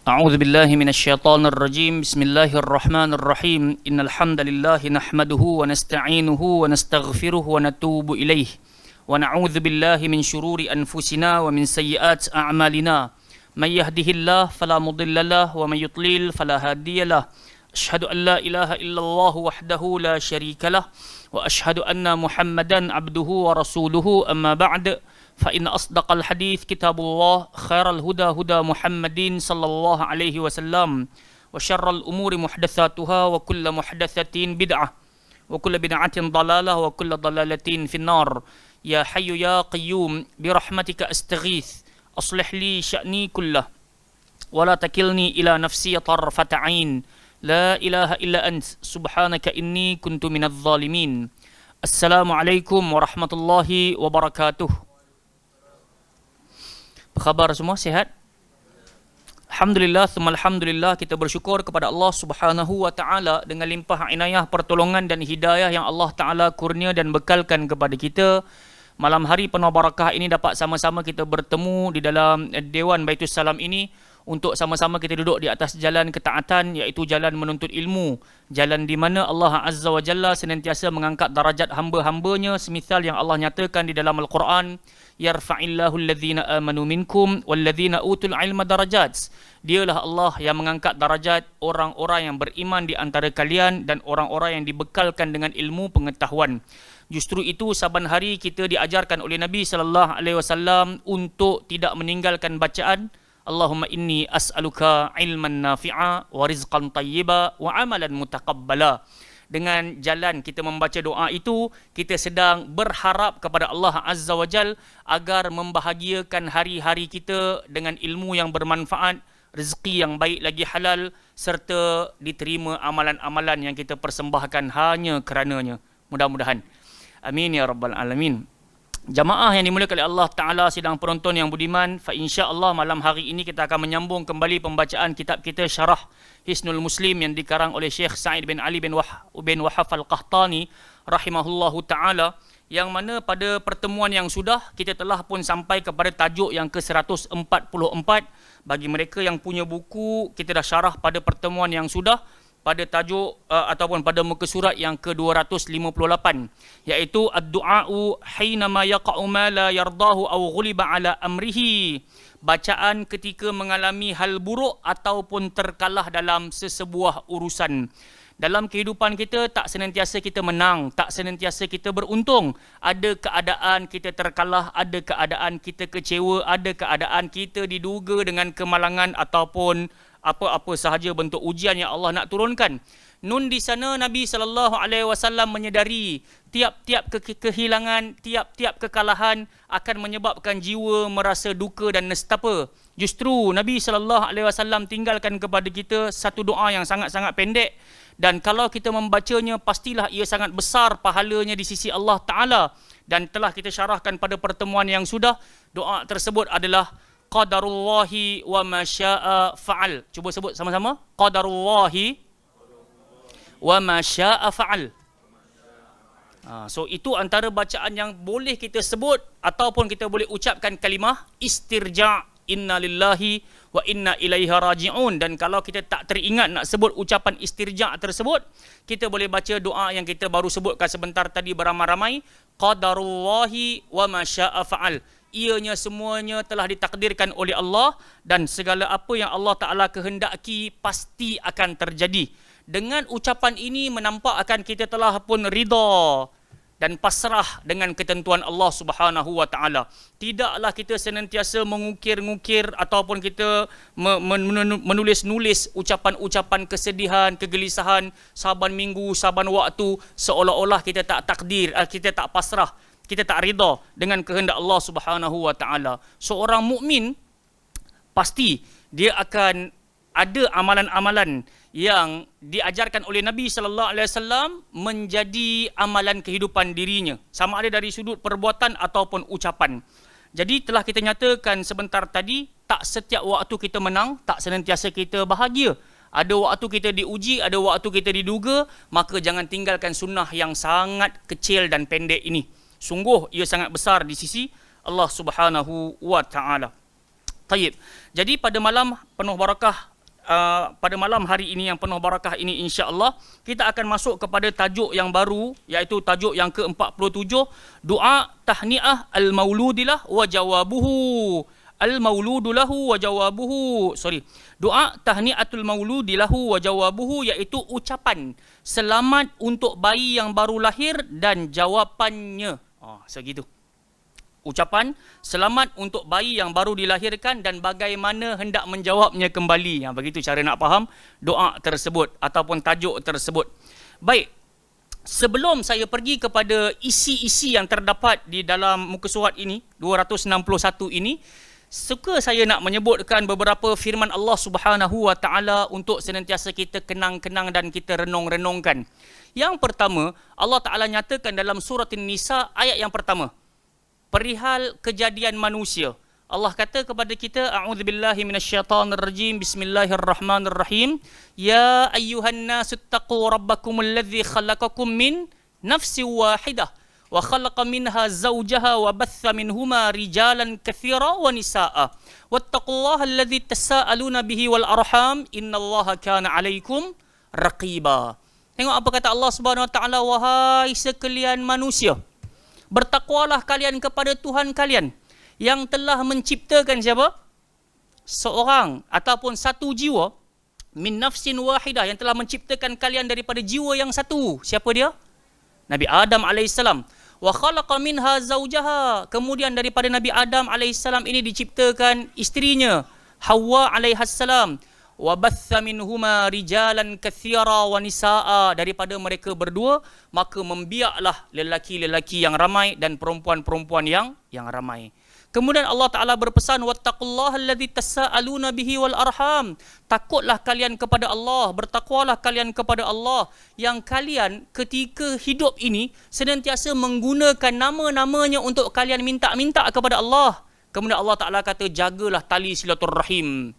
أعوذ بالله من الشيطان الرجيم بسم الله الرحمن الرحيم إن الحمد لله نحمده ونستعينه ونستغفره ونتوب إليه ونعوذ بالله من شرور أنفسنا ومن سيئات أعمالنا من يهده الله فلا مضل له ومن يضلل فلا هادي له أشهد أن لا إله إلا الله وحده لا شريك له وأشهد أن محمدا عبده ورسوله أما بعد فإن أصدق الحديث كتاب الله خير الهدى هدى محمد صلى الله عليه وسلم وشر الأمور محدثاتها وكل محدثة بدعة وكل بدعة ضلالة وكل ضلالة في النار يا حي يا قيوم برحمتك أستغيث أصلح لي شأني كله ولا تكلني إلى نفسي طرفة عين لا إله إلا أنت سبحانك إني كنت من الظالمين السلام عليكم ورحمة الله وبركاته. Apa khabar semua? Sihat? Alhamdulillah, thumma alhamdulillah, kita bersyukur kepada Allah Subhanahu wa taala dengan limpah inayah, pertolongan dan hidayah yang Allah taala kurnia dan bekalkan kepada kita. Malam hari penuh barakah ini dapat sama-sama kita bertemu di dalam Dewan Baitus Salam ini untuk sama-sama kita duduk di atas jalan ketaatan, iaitu jalan menuntut ilmu, jalan di mana Allah Azza wa Jalla senantiasa mengangkat darajat hamba-hambanya semisal yang Allah nyatakan di dalam Al-Quran, yarfa'illahu alladhina amanu minkum walladhina utul ilma darajat. Dialah Allah yang mengangkat darajat orang-orang yang beriman di antara kalian dan orang-orang yang dibekalkan dengan ilmu pengetahuan. Justru itu saban hari kita diajarkan oleh Nabi sallallahu alaihi wasallam untuk tidak meninggalkan bacaan Allahumma inni as'aluka ilman nafi'a wa rizqan tayyiba wa amalan mutaqabbala. Dengan jalan kita membaca doa itu, kita sedang berharap kepada Allah Azza wa Jal agar membahagiakan hari-hari kita dengan ilmu yang bermanfaat, rezeki yang baik lagi halal, serta diterima amalan-amalan yang kita persembahkan hanya kerananya. Mudah-mudahan. Amin ya rabbal alamin. Jamaah yang dimuliakan oleh Allah Ta'ala, sidang penonton yang budiman, fa insya-Allah malam hari ini kita akan menyambung kembali pembacaan kitab kita Syarah Hisnul Muslim yang dikarang oleh Syekh Sa'id bin Ali bin Wahhaf Al-Qahtani rahimahullahu ta'ala, yang mana pada pertemuan yang sudah kita telah pun sampai kepada tajuk yang ke-144. Bagi mereka yang punya buku, kita dah syarah pada pertemuan yang sudah pada tajuk ataupun pada muka surat yang ke-258, iaitu ad-du'a'u hinama yaqa'u ma la yardahu aw ghuliba ala amrihi. Bacaan ketika mengalami hal buruk ataupun terkalah dalam sesebuah urusan. Dalam kehidupan kita tak senantiasa kita menang, tak senantiasa kita beruntung. Ada keadaan kita terkalah, ada keadaan kita kecewa, ada keadaan kita diduga dengan kemalangan ataupun apa-apa sahaja bentuk ujian yang Allah nak turunkan. Nun di sana Nabi SAW menyedari tiap-tiap kehilangan, tiap-tiap kekalahan akan menyebabkan jiwa merasa duka dan nestapa. Justru Nabi SAW tinggalkan kepada kita satu doa yang sangat-sangat pendek, dan kalau kita membacanya pastilah ia sangat besar pahalanya di sisi Allah Ta'ala. Dan telah kita syarahkan pada pertemuan yang sudah, doa tersebut adalah Qadarullahi wa ma syaa fa'al. Cuba sebut sama-sama. Qadarullahi wa ma syaa fa'al. So itu antara bacaan yang boleh kita sebut ataupun kita boleh ucapkan kalimah istirja', inna lillahi wa inna ilaihi raji'un. Dan kalau kita tak teringat nak sebut ucapan istirja' tersebut, kita boleh baca doa yang kita baru sebutkan sebentar tadi beramai-ramai. Qadarullahi wa ma syaa fa'al. Ianya semuanya telah ditakdirkan oleh Allah dan segala apa yang Allah Ta'ala kehendaki pasti akan terjadi. Dengan ucapan ini menampakkan kita telah pun ridha dan pasrah dengan ketentuan Allah Subhanahu wa Ta'ala. Tidaklah kita senantiasa mengukir-ngukir ataupun kita menulis-nulis ucapan-ucapan kesedihan, kegelisahan saban minggu, saban waktu, seolah-olah kita tak takdir, kita tak pasrah, kita tak ridha dengan kehendak Allah Subhanahu wa Ta'ala. Seorang mukmin pasti dia akan ada amalan-amalan yang diajarkan oleh Nabi sallallahu alaihi wasallam menjadi amalan kehidupan dirinya, sama ada dari sudut perbuatan ataupun ucapan. Jadi telah kita nyatakan sebentar tadi, tak setiap waktu kita menang, tak senantiasa kita bahagia. Ada waktu kita diuji, ada waktu kita diduga, maka jangan tinggalkan sunnah yang sangat kecil dan pendek ini. Sungguh ia sangat besar di sisi Allah Subhanahu wa Ta'ala. Tayyib. Jadi pada malam penuh barakah pada malam hari ini yang penuh barakah ini, insya-Allah kita akan masuk kepada tajuk yang baru, iaitu tajuk yang ke-47, doa tahniah al-mauludilah wa jawabuhu. Al-mauludulahu wa jawabuhu. Doa tahniatul mauludilahu wa jawabuhu, iaitu ucapan selamat untuk bayi yang baru lahir dan jawapannya. Segitu. Ucapan selamat untuk bayi yang baru dilahirkan dan bagaimana hendak menjawabnya kembali. Begitu cara nak faham doa tersebut ataupun tajuk tersebut. Baik, sebelum saya pergi kepada isi-isi yang terdapat di dalam muka surat ini, 261 ini, suka saya nak menyebutkan beberapa firman Allah Subhanahu wa taala untuk senantiasa kita kenang-kenang dan kita renung-renungkan. Yang pertama, Allah Taala nyatakan dalam surah An-Nisa ayat yang pertama, perihal kejadian manusia. Allah kata kepada kita, a'udzubillahi minasyaitonirrajim, bismillahirrahmanirrahim, ya ayyuhan nasu taqu rabbakumul ladzi khalaqakum min nafsin wahidah wa khalaqa minha zawjaha wa batha minhuma rijalan katsira wa nisaa wattaqullaha alladzi tasaaluna bihi wal arham innallaha kana 'alaikum raqiba. Tengok apa kata Allah Subhanahu wa taala, wahai sekalian manusia, bertakwalah kalian kepada Tuhan kalian yang telah menciptakan siapa? Seorang ataupun satu jiwa, min nafsin wahidah, yang telah menciptakan kalian daripada jiwa yang satu. Siapa dia? Nabi Adam AS. Wa khalaqa minha zawjaha, kemudian daripada Nabi Adam AS ini diciptakan isterinya Hawa AS. Wa batha minhuma rijalan katsira wa nisaa, daripada mereka berdua maka membiaklah lelaki-lelaki yang ramai dan perempuan-perempuan yang ramai. Kemudian Allah Taala berpesan, wattaqullaha allazi tasaaluna bihi wal arham, takutlah kalian kepada Allah, bertakwalah kalian kepada Allah yang kalian ketika hidup ini senantiasa menggunakan nama-namanya untuk kalian minta-minta kepada Allah. Kemudian Allah Taala kata, jagalah tali silaturrahim.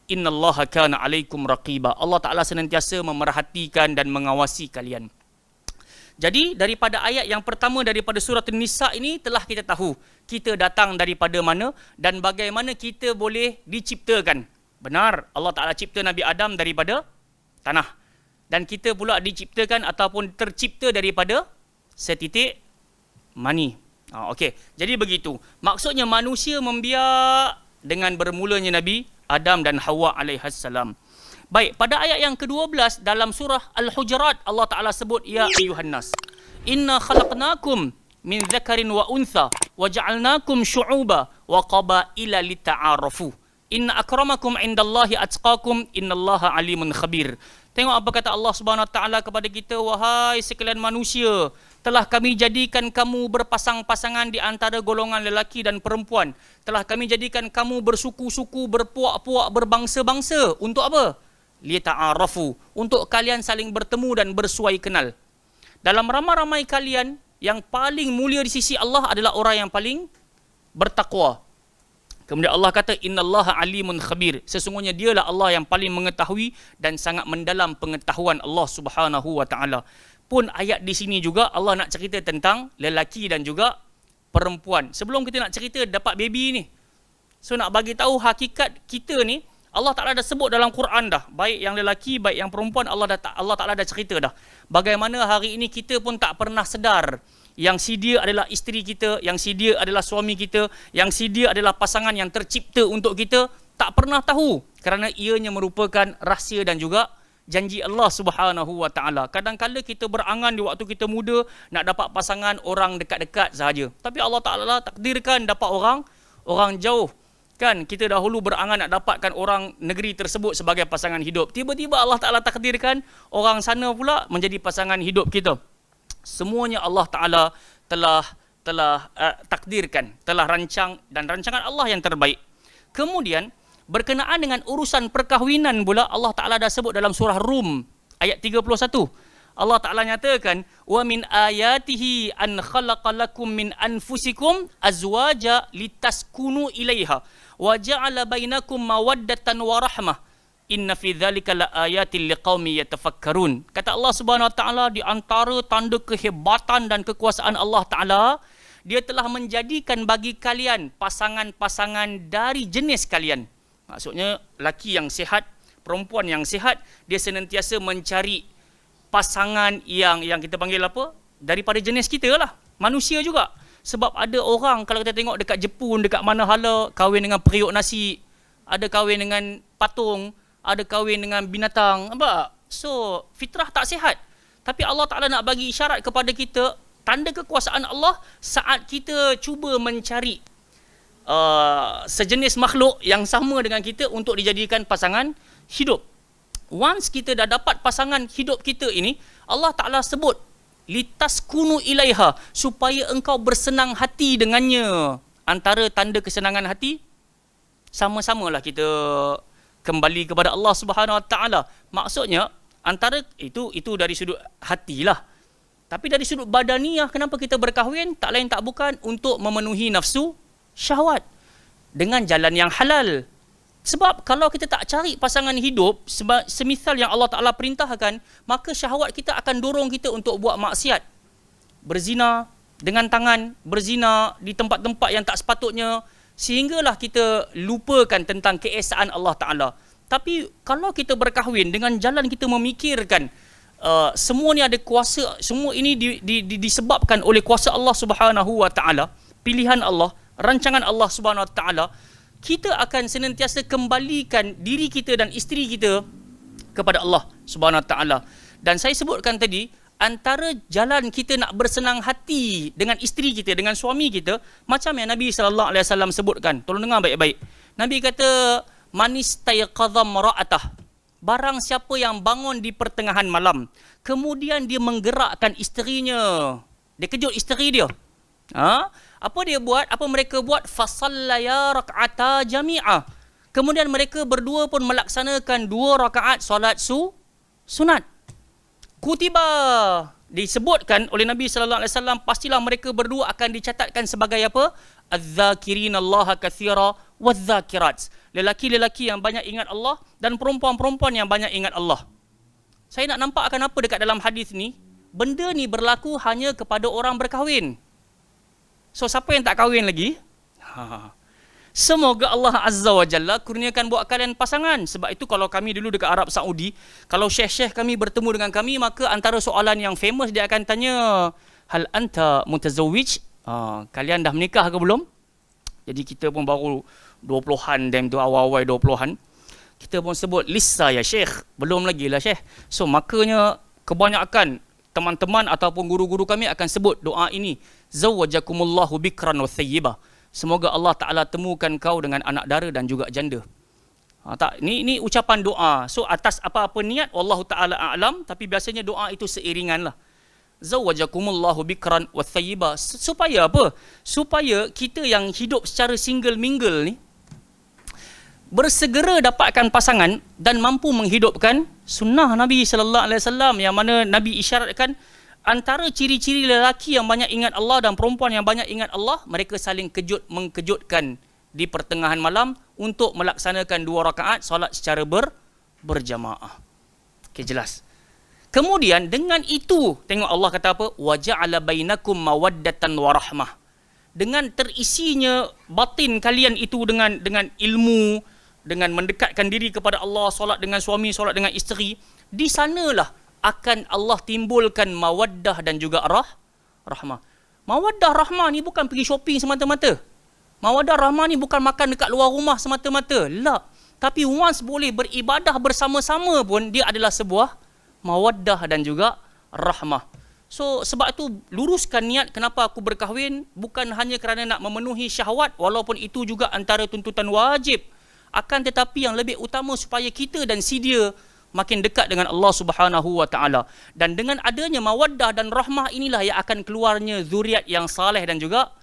Innallaha kana 'alaikum raqiba. Allah Taala senantiasa memerhatikan dan mengawasi kalian. Jadi daripada ayat yang pertama daripada surah An-Nisa ini telah kita tahu kita datang daripada mana dan bagaimana kita boleh diciptakan. Benar, Allah Taala cipta Nabi Adam daripada tanah. Dan kita pula diciptakan ataupun tercipta daripada setitik mani. Okey. Jadi begitu. Maksudnya manusia membiak dengan bermulanya Nabi Adam dan Hawa alaihissalam. Baik, pada ayat yang ke-12 dalam surah Al-Hujurat, Allah Ta'ala sebut, ya ayuhan nas, inna khalaqnakum min dzakarin wa untha wa ja'alnakum syu'uba wa qabaila lita'arafu. Inna akramakum indallahi atqakum innallaha alimun khabir. Tengok apa kata Allah Subhanahu wa taala kepada kita, wahai sekalian manusia, telah kami jadikan kamu berpasang-pasangan di antara golongan lelaki dan perempuan. Telah kami jadikan kamu bersuku-suku, berpuak-puak, berbangsa-bangsa. Untuk apa? Lita'arafu, untuk kalian saling bertemu dan bersuai kenal. Dalam ramai-ramai kalian, yang paling mulia di sisi Allah adalah orang yang paling bertakwa. Kemudian Allah kata, innallaha alimun khabir, sesungguhnya dialah Allah yang paling mengetahui dan sangat mendalam pengetahuan Allah Subhanahu wa taala. Pun ayat di sini juga Allah nak cerita tentang lelaki dan juga perempuan. Sebelum kita nak cerita dapat baby ni, so nak bagi tahu hakikat kita ni, Allah Taala dah sebut dalam Quran dah, baik yang lelaki baik yang perempuan, Allah Taala dah cerita dah. Bagaimana hari ini kita pun tak pernah sedar yang si dia adalah isteri kita, yang si dia adalah suami kita, yang si dia adalah pasangan yang tercipta untuk kita, tak pernah tahu kerana ianya merupakan rahsia dan juga janji Allah Subhanahu wa taala. Kadang-kadang kita berangan di waktu kita muda nak dapat pasangan orang dekat-dekat sahaja, tapi Allah Taala takdirkan dapat orang jauh. Kan kita dahulu berangan nak dapatkan orang negeri tersebut sebagai pasangan hidup. Tiba-tiba Allah Taala takdirkan orang sana pula menjadi pasangan hidup kita. Semuanya Allah Taala telah takdirkan, telah rancang, dan rancangan Allah yang terbaik. Kemudian berkenaan dengan urusan perkahwinan pula Allah Taala dah sebut dalam surah Rum ayat 31. Allah Taala nyatakan, wa min ayatihi an khalaqalakum min anfusikum azwaja litaskunu ilaiha wa ja'ala bainakum mawaddatan wa rahmah. Inna fi dzalika laayatil liqaumin yatafakkarun. Kata Allah Subhanahu wa taala, di antara tanda kehebatan dan kekuasaan Allah Taala, dia telah menjadikan bagi kalian pasangan-pasangan dari jenis kalian. Maksudnya laki yang sihat, perempuan yang sihat, dia senantiasa mencari pasangan yang kita panggil apa? Daripada jenis kita lah, manusia juga. Sebab ada orang, kalau kita tengok dekat Jepun, dekat mana hala, kahwin dengan periuk nasi, ada kahwin dengan patung, ada kahwin dengan binatang. Nampak? So, fitrah tak sihat. Tapi Allah Ta'ala nak bagi isyarat kepada kita, tanda kekuasaan Allah saat kita cuba mencari sejenis makhluk yang sama dengan kita untuk dijadikan pasangan hidup. Once kita dah dapat pasangan hidup kita ini, Allah Ta'ala sebut, litaskunu ilaiha, supaya engkau bersenang hati dengannya. Antara tanda kesenangan hati, sama-samalah kita kembali kepada Allah Subhanahu Wa Ta'ala. Maksudnya, antara itu dari sudut hatilah. Tapi dari sudut badaniah, kenapa kita berkahwin? Tak lain tak bukan untuk memenuhi nafsu syahwat dengan jalan yang halal. Sebab kalau kita tak cari pasangan hidup semisal yang Allah Ta'ala perintahkan, maka syahwat kita akan dorong kita untuk buat maksiat. Berzina dengan tangan, berzina di tempat-tempat yang tak sepatutnya, sehinggalah kita lupakan tentang keesaan Allah Ta'ala. Tapi kalau kita berkahwin dengan jalan kita memikirkan semua ni ada kuasa, semua ini disebabkan oleh kuasa Allah Subhanahu Wa Ta'ala, pilihan Allah, rancangan Allah Subhanahu Wa Ta'ala, kita akan senantiasa kembalikan diri kita dan isteri kita kepada Allah Subhanahu Wa Ta'ala. Dan saya sebutkan tadi, antara jalan kita nak bersenang hati dengan isteri kita, dengan suami kita, macam yang Nabi SAW sebutkan. Tolong dengar baik-baik. Nabi kata, manis tayqadha mara'atah, barang siapa yang bangun di pertengahan malam, kemudian dia menggerakkan isterinya, dia kejut isteri dia. Apa dia buat? Apa mereka buat? Fasallaya rak'ata jami'ah. Kemudian mereka berdua pun melaksanakan 2 rakaat solat sunat. Kutiba, disebutkan oleh Nabi sallallahu alaihi wasallam, pastilah mereka berdua akan dicatatkan sebagai apa? Az-zakirinallaha katsira wadz-zakirat. Lelaki-lelaki yang banyak ingat Allah dan perempuan-perempuan yang banyak ingat Allah. Saya nak nampakkan apa dekat dalam hadis ni? Benda ni berlaku hanya kepada orang berkahwin. So, siapa yang tak kahwin lagi? Semoga Allah Azza wa Jalla kurniakan buat kalian pasangan. Sebab itu kalau kami dulu dekat Arab Saudi, kalau syekh-syekh kami bertemu dengan kami, maka antara soalan yang famous dia akan tanya, hal anta mutazawwij? Kalian dah menikah ke belum? Jadi kita pun baru 20-an, time tu awal-awal 20-an. Kita pun sebut, lissa ya syekh. Belum lagi lah syekh. So, makanya kebanyakan teman-teman ataupun guru-guru kami akan sebut doa ini, zawwajakumullahu bikran wa thayyibah. Semoga Allah Ta'ala temukan kau dengan anak dara dan juga janda. Ni ucapan doa. So atas apa-apa niat, wallahu Ta'ala a'lam, tapi biasanya doa itu seiringan lah. Zawwajakumullahu bikran wa thayyibah. Supaya apa? Supaya kita yang hidup secara single mingle ni bersegera dapatkan pasangan dan mampu menghidupkan sunnah Nabi sallallahu alaihi wasallam, yang mana Nabi isyaratkan antara ciri-ciri lelaki yang banyak ingat Allah dan perempuan yang banyak ingat Allah, mereka saling mengkejutkan di pertengahan malam untuk melaksanakan 2 rakaat solat secara berjamaah. Okey, jelas. Kemudian dengan itu, tengok Allah kata apa? Wa ja'ala bainakum mawaddatan wa rahmah. Dengan terisinya batin kalian itu dengan ilmu, dengan mendekatkan diri kepada Allah, solat dengan suami, solat dengan isteri, di sanalah akan Allah timbulkan mawaddah dan juga rahmah. Mawaddah rahmah ni bukan pergi shopping semata-mata. Mawaddah rahmah ni bukan makan dekat luar rumah semata-mata. La. Tapi once boleh beribadah bersama-sama pun, dia adalah sebuah mawaddah dan juga rahmah. So, sebab itu luruskan niat kenapa aku berkahwin, bukan hanya kerana nak memenuhi syahwat, walaupun itu juga antara tuntutan wajib. Akan tetapi yang lebih utama supaya kita dan si dia makin dekat dengan Allah Subhanahu Wa Ta'ala. Dan dengan adanya mawaddah dan rahmah inilah yang akan keluarnya zuriat yang saleh dan juga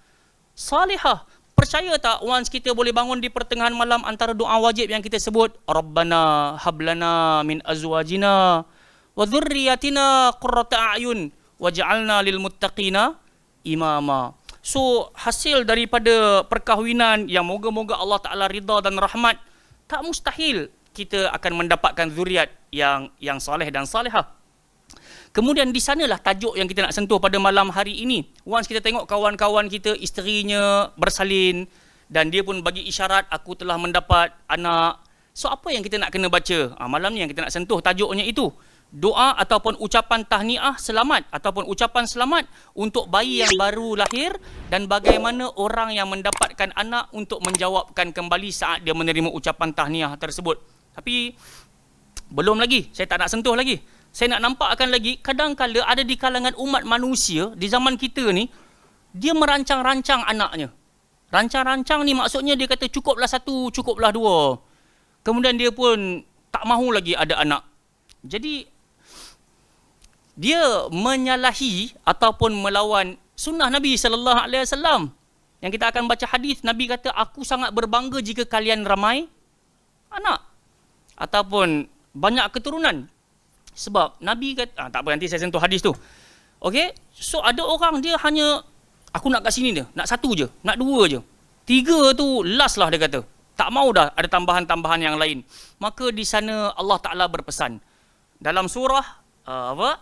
salihah. Percaya tak, once kita boleh bangun di pertengahan malam, antara doa wajib yang kita sebut, Rabbana hablana min azwajina wa dhurriyyatina qurrata a'yun waj'alna lil muttaqina imama. So, hasil daripada perkahwinan yang moga-moga Allah Ta'ala ridha dan rahmat, tak mustahil kita akan mendapatkan zuriat yang saleh dan salihah. Kemudian di sanalah tajuk yang kita nak sentuh pada malam hari ini. Once kita tengok kawan-kawan kita, isterinya bersalin dan dia pun bagi isyarat, aku telah mendapat anak So apa yang kita nak kena baca? Malam ni yang kita nak sentuh tajuknya itu. Doa ataupun ucapan tahniah selamat ataupun ucapan selamat untuk bayi yang baru lahir dan bagaimana orang yang mendapatkan anak untuk menjawabkan kembali saat dia menerima ucapan tahniah tersebut. Tapi belum lagi, saya tak nak sentuh lagi. Saya nak nampakkan lagi, kadang-kala ada di kalangan umat manusia di zaman kita ni, dia merancang-rancang anaknya. Rancang-rancang ni maksudnya dia kata cukuplah satu, cukuplah dua. Kemudian dia pun tak mahu lagi ada anak. Jadi dia menyalahi ataupun melawan sunnah Nabi SAW. Yang kita akan baca hadis, Nabi kata, aku sangat berbangga jika kalian ramai anak ataupun banyak keturunan. Sebab Nabi kata, tak apa nanti saya sentuh hadis tu. Okay, so ada orang dia hanya, aku nak kat sini dia, nak satu je, nak dua je. Tiga tu last lah dia kata. Tak mau dah ada tambahan-tambahan yang lain. Maka di sana Allah Ta'ala berpesan. Dalam surah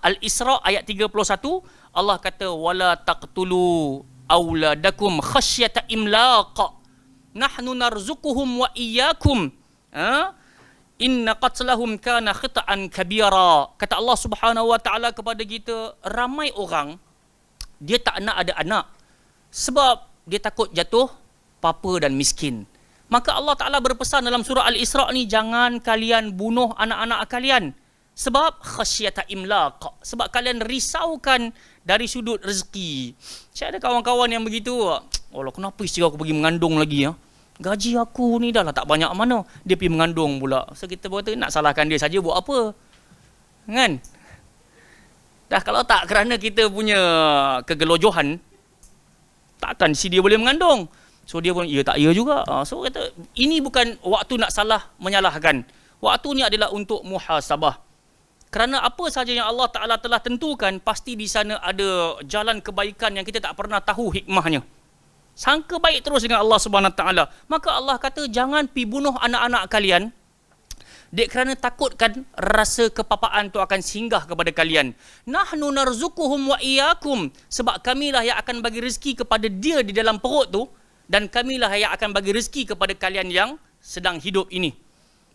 Al-Isra ayat 31, Allah kata wala taqtulu auladakum khasyata imlaq nahnu narzuquhum wa iyyakum inna qatlahum kana khita'an kabira. Kata Allah Subhanahu wa taala kepada kita, ramai orang dia tak nak ada anak sebab dia takut jatuh papa dan miskin. Maka Allah Ta'ala berpesan dalam surah Al-Isra ni, jangan kalian bunuh anak-anak kalian. Sebab khasyata imlaq, sebab kalian risaukan dari sudut rezeki. Saya ada kawan-kawan yang begitu. Allah, kenapa isteri aku pergi mengandung lagi ya? Gaji aku ni dah lah tak banyak mana, dia pergi mengandung pula. So kita berkata nak salahkan dia saja buat apa? Kan? Dah kalau tak kerana kita punya kegelojohan, takkan si dia boleh mengandung. So dia pun ya tak ya juga. So kata ini bukan waktu nak salah menyalahkan. Waktu ni adalah untuk muhasabah. Kerana apa sahaja yang Allah Ta'ala telah tentukan, pasti di sana ada jalan kebaikan yang kita tak pernah tahu hikmahnya. Sangka baik terus dengan Allah Subhanahu Ta'ala. Maka Allah kata, jangan pi bunuh anak-anak kalian, dek kerana takutkan rasa kepapaan tu akan singgah kepada kalian. Nahnu narzuquhum wa iyyakum, sebab kamilah yang akan bagi rezeki kepada dia di dalam perut tu, dan kamilah yang akan bagi rezeki kepada kalian yang sedang hidup ini.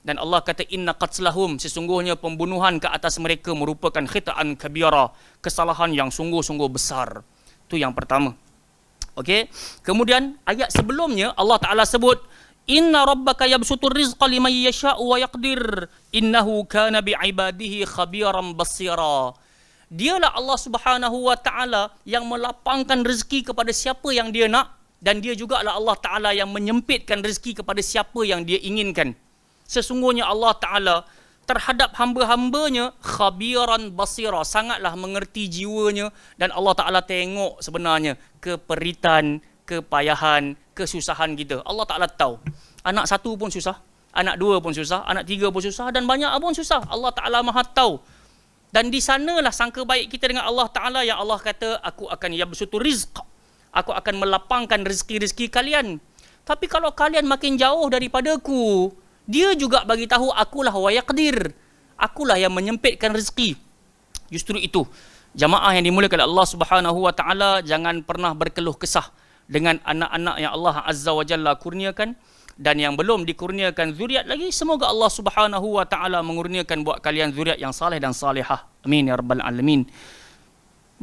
Dan Allah kata inna qatlahum, sesungguhnya pembunuhan ke atas mereka merupakan khita'an kabira, kesalahan yang sungguh-sungguh besar. Itu yang pertama. Okey. Kemudian ayat sebelumnya Allah Taala sebut inna rabbaka yabsutur rizqa liman yasha'u wa yaqdir innahu kana bi'ibadihi khabiran basira. Dialah Allah Subhanahu wa taala yang melapangkan rezeki kepada siapa yang dia nak, dan dia juga adalah Allah Taala yang menyempitkan rezeki kepada siapa yang dia inginkan. Sesungguhnya Allah Ta'ala terhadap hamba-hambanya khabiran basira, sangatlah mengerti jiwanya, dan Allah Ta'ala tengok sebenarnya keperitan, kepayahan, kesusahan kita. Allah Ta'ala tahu. Anak satu pun susah, anak dua pun susah, anak tiga pun susah, dan banyak pun susah. Allah Ta'ala maha tahu. Dan di sanalah sangka baik kita dengan Allah Ta'ala, yang Allah kata aku akan yabsutu rizq, aku akan melapangkan rezeki-rezeki kalian. Tapi kalau kalian makin jauh daripadaku, dia juga bagi tahu akulah wa yaqdir, akulah yang menyempitkan rezeki. Justru itu, jamaah yang dimuliakan oleh Allah Subhanahu wa taala, jangan pernah berkeluh kesah dengan anak-anak yang Allah Azza wa Jalla kurniakan, dan yang belum dikurniakan zuriat lagi, semoga Allah Subhanahu wa taala mengurniakan buat kalian zuriat yang saleh dan salihah. Amin ya rabbal alamin.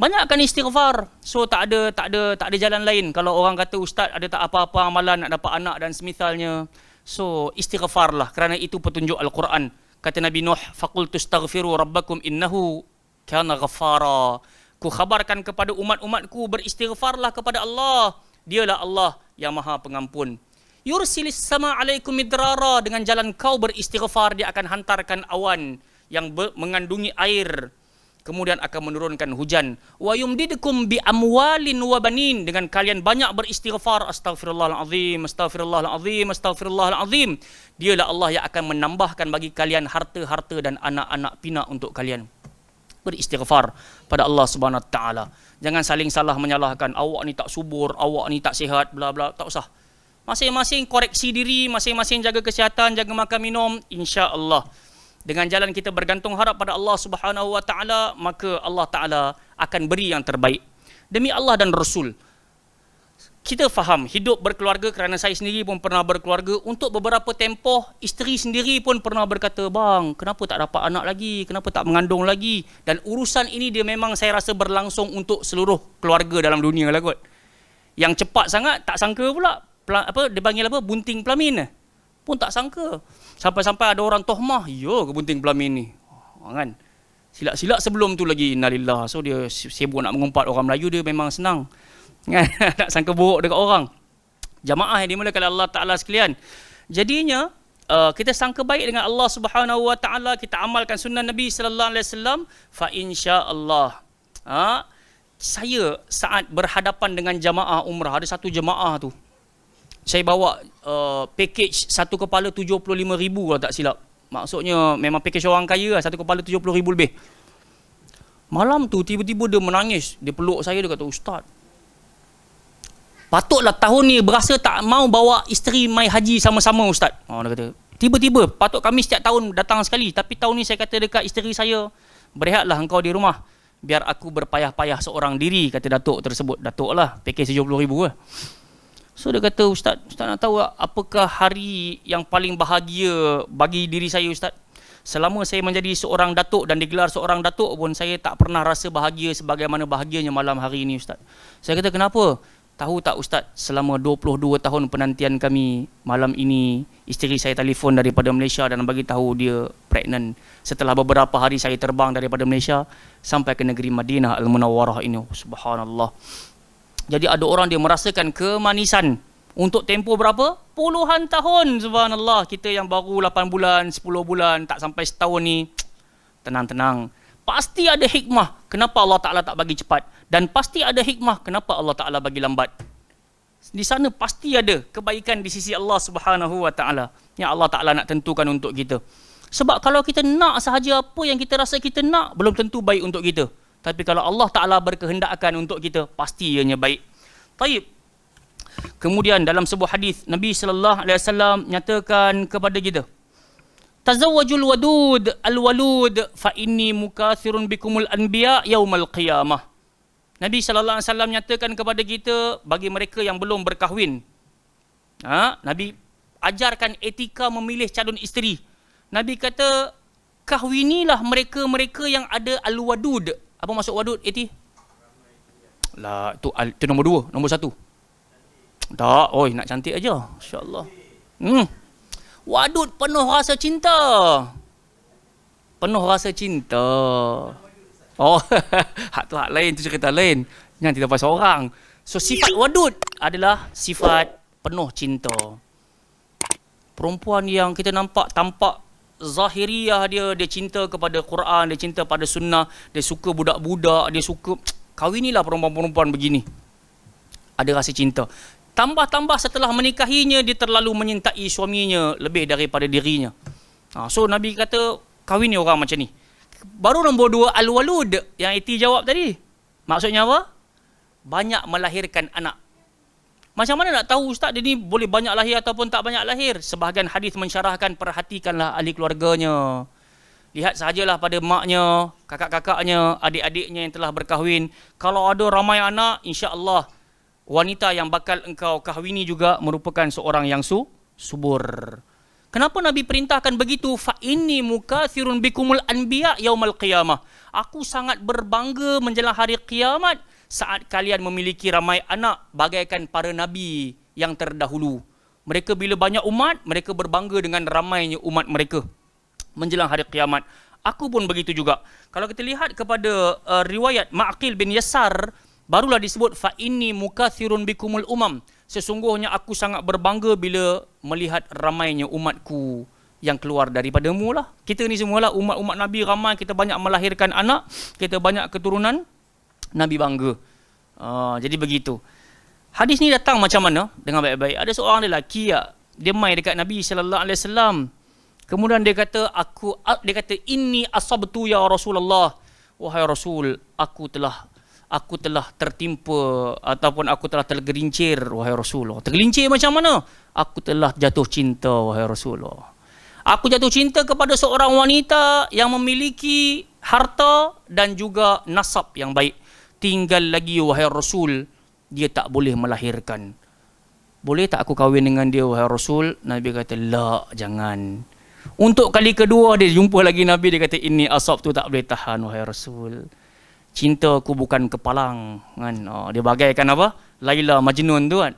Banyakkan istighfar. So tak ada jalan lain. Kalau orang kata ustaz ada tak apa-apa amalan nak dapat anak dan semisalnya, so istighfarlah, kerana itu petunjuk Al-Quran. Kata Nabi Nuh, faqultu astaghfiru rabbakum innahu kana ghaffara. Ku khabarkan kepada umat-umatku, beristighfarlah kepada Allah, dialah Allah yang maha pengampun. Yursilis sama alaikum midrara, dengan jalan kau beristighfar, dia akan hantarkan awan yang mengandungi air, kemudian akan menurunkan hujan. Wa yumdidukum bi amwalin wa banin, dengan kalian banyak beristighfar, astaghfirullahalazim, astaghfirullahalazim, astaghfirullahalazim, dialah Allah yang akan menambahkan bagi kalian harta-harta dan anak-anak pinak untuk kalian. Beristighfar pada Allah Subhanahu Wa Taala. Jangan saling salah menyalahkan, awak ni tak subur, awak ni tak sihat, bla bla, tak usah. Masing-masing koreksi diri, masing-masing jaga kesihatan, jaga makan minum, insya-Allah. Dengan jalan kita bergantung harap pada Allah Subhanahu wa taala, maka Allah Taala akan beri yang terbaik. Demi Allah dan Rasul, kita faham hidup berkeluarga, kerana saya sendiri pun pernah berkeluarga. Untuk beberapa tempoh, isteri sendiri pun pernah berkata, bang, kenapa tak dapat anak lagi, kenapa tak mengandung lagi. Dan urusan ini dia memang saya rasa berlangsung untuk seluruh keluarga dalam dunia lah kot. Yang cepat sangat, tak sangka pula, dia panggil apa, bunting pelamin pun tak sangka. Sampai-sampai ada orang tohmah, ya ke bunting pelamin ni, kan. Silap-silap sebelum tu lagi, innalillah. So dia sibuk nak mengumpat orang Melayu, dia memang senang nak sangka buruk dekat orang. Jamaah yang dimulakan Allah Ta'ala sekalian. Jadinya kita sangka baik dengan Allah Subhanahu Wa Ta'ala, kita amalkan sunnah Nabi Sallallahu Alaihi Wasallam, fa insya-Allah saya saat berhadapan dengan jamaah umrah, ada satu jamaah tu saya bawa package satu kepala 75,000 kalau tak silap. Maksudnya memang package orang kaya lah, satu kepala 70,000 lebih. Malam tu tiba-tiba dia menangis, dia peluk saya, dia kata, Ustaz, patutlah tahun ni berasa tak mau bawa isteri mai haji sama-sama Ustaz. Dia kata, tiba-tiba, patut kami setiap tahun datang sekali, tapi tahun ni saya kata dekat isteri saya, berehatlah engkau di rumah, biar aku berpayah-payah seorang diri, kata Datuk tersebut. Datuk lah, package 70,000 lah. So dia kata, Ustaz nak tahu apakah hari yang paling bahagia bagi diri saya Ustaz? Selama saya menjadi seorang datuk dan digelar seorang datuk pun, saya tak pernah rasa bahagia sebagaimana bahagianya malam hari ini Ustaz. Saya kata, kenapa? Tahu tak Ustaz, selama 22 tahun penantian kami, malam ini isteri saya telefon daripada Malaysia dan bagi tahu dia pregnant. Setelah beberapa hari saya terbang daripada Malaysia sampai ke negeri Madinah Al-Munawwarah ini. Subhanallah. Jadi ada orang dia merasakan kemanisan untuk tempoh berapa? Puluhan tahun. Subhanallah. Kita yang baru 8 bulan, 10 bulan, tak sampai setahun ni, tenang-tenang. Pasti ada hikmah kenapa Allah Ta'ala tak bagi cepat. Dan pasti ada hikmah kenapa Allah Ta'ala bagi lambat. Di sana pasti ada kebaikan di sisi Allah Subhanahu Wa Ta'ala yang Allah Ta'ala nak tentukan untuk kita. Sebab kalau kita nak sahaja apa yang kita rasa kita nak, belum tentu baik untuk kita. Tapi kalau Allah Ta'ala berkehendakkan untuk kita, pasti ianya baik. Taib. Kemudian dalam sebuah hadis Nabi Sallallahu Alaihi Wasallam nyatakan kepada kita, Tazawwajul wadud al-walud fa inni mukathirun bikumul anbiya yaumal qiyamah. Nabi sallallahu alaihi wasallam nyatakan kepada kita, bagi mereka yang belum berkahwin, Nabi ajarkan etika memilih calon isteri. Nabi kata, kahwinilah mereka-mereka yang ada al-wadud. Apa maksud wadud, Eti? Lah, itu nombor 2, nombor 1. Tak, nak cantik aja. Insya-Allah. Wadud penuh rasa cinta. Penuh rasa cinta. Hak tu hak lain, tu cerita lain. Yang tidak pasal orang. So sifat wadud adalah sifat penuh cinta. Perempuan yang kita nampak tampak zahiriah dia cinta kepada Quran, dia cinta pada sunnah, dia suka budak-budak, dia suka, kahwinilah perempuan-perempuan begini. Ada rasa cinta. Tambah-tambah setelah menikahinya, dia terlalu menyintai suaminya lebih daripada dirinya. So Nabi kata, kahwini orang macam ni. Baru nombor 2, al-walud, yang Iti jawab tadi. Maksudnya apa? Banyak melahirkan anak. Macam mana nak tahu Ustaz dia ni boleh banyak lahir ataupun tak banyak lahir? Sebahagian hadis mensyarahkan, perhatikanlah ahli keluarganya. Lihat sahajalah pada maknya, kakak-kakaknya, adik-adiknya yang telah berkahwin. Kalau ada ramai anak, insya-Allah wanita yang bakal engkau kahwini juga merupakan seorang yang subur. Kenapa Nabi perintahkan begitu? Fa inni mukathirun bikumul anbiya yaumal qiyamah. Aku sangat berbangga menjelang hari kiamat saat kalian memiliki ramai anak bagaikan para nabi yang terdahulu. Mereka bila banyak umat, mereka berbangga dengan ramainya umat mereka menjelang hari kiamat. Aku pun begitu juga. Kalau kita lihat kepada riwayat Ma'qil bin Yasar, barulah disebut fa inni mukathirun bikumul umam. Sesungguhnya aku sangat berbangga bila melihat ramainya umatku yang keluar daripadamu lah. Kita ni semualah umat-umat Nabi ramai, kita banyak melahirkan anak, kita banyak keturunan, Nabi bangga. Jadi begitu. Hadis ni datang macam mana? Dengan baik-baik. Ada seorang lelaki dia mai dekat Nabi sallallahu alaihi wasallam. Kemudian dia kata inni asabtu ya Rasulullah. Wahai Rasul, aku telah tertimpa ataupun aku telah tergelincir wahai Rasulullah. Tergelincir macam mana? Aku telah jatuh cinta wahai Rasulullah. Aku jatuh cinta kepada seorang wanita yang memiliki harta dan juga nasab yang baik. Tinggal lagi wahai Rasul, dia tak boleh melahirkan. Boleh tak aku kahwin dengan dia wahai Rasul? Nabi kata, la, jangan. Untuk kali kedua dia jumpa lagi Nabi, dia kata, ini asab tu tak boleh tahan wahai Rasul. Cinta aku bukan kepalang kan. Dia bagaikan apa? Laila Majnun tu kan.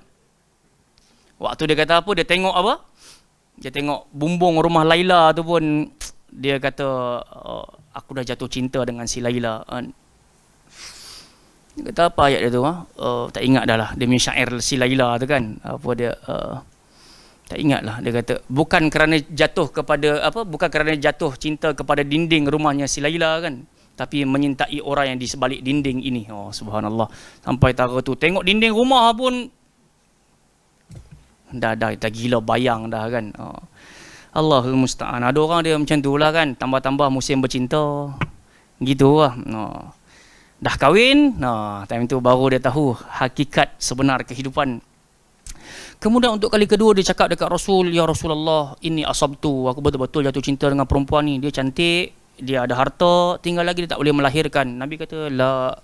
Waktu dia kata apa? Dia tengok apa? Dia tengok bumbung rumah Laila tu pun, dia kata, aku dah jatuh cinta dengan si Laila kan. Dia kata apa ayat dia tu? Tak ingat dah lah. Dia punya syair si Laila tu kan. Apa dia? Tak ingat lah. Dia kata, bukan kerana jatuh kepada apa? Bukan kerana jatuh cinta kepada dinding rumahnya si Laila kan, tapi menyintai orang yang di sebalik dinding ini. Subhanallah. Sampai tara tu tengok dinding rumah pun dah gila bayang dah kan. Allahul musta'an. Ada orang dia macam tu lah kan. Tambah-tambah musim bercinta. Gitu lah. Dah kahwin, time tu baru dia tahu hakikat sebenar kehidupan. Kemudian untuk kali kedua dia cakap dekat Rasul, ya Rasulullah, ini asabtu, aku betul-betul jatuh cinta dengan perempuan ni. Dia cantik, dia ada harta, tinggal lagi dia tak boleh melahirkan. Nabi kata, la,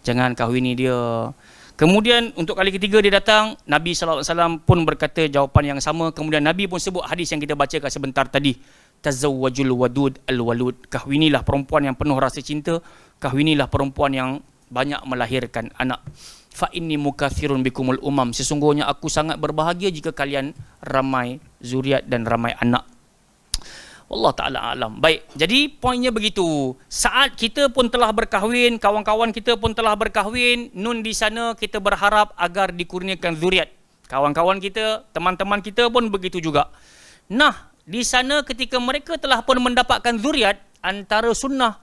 jangan kahwini dia. Kemudian untuk kali ketiga dia datang, Nabi SAW pun berkata jawapan yang sama. Kemudian Nabi pun sebut hadis yang kita bacakan sebentar tadi. Tazawwajul wadud al-walud. Kahwinilah perempuan yang penuh rasa cinta. Kahwinilah perempuan yang banyak melahirkan anak. Fa inni mukathirun bikumul umam. Sesungguhnya aku sangat berbahagia jika kalian ramai zuriat dan ramai anak. Wallah ta'ala alam. Baik, jadi poinnya begitu. Saat kita pun telah berkahwin, kawan-kawan kita pun telah berkahwin, nun di sana kita berharap agar dikurniakan zuriat. Kawan-kawan kita, teman-teman kita pun begitu juga. Nah, di sana ketika mereka telah pun mendapatkan zuriat, antara sunnah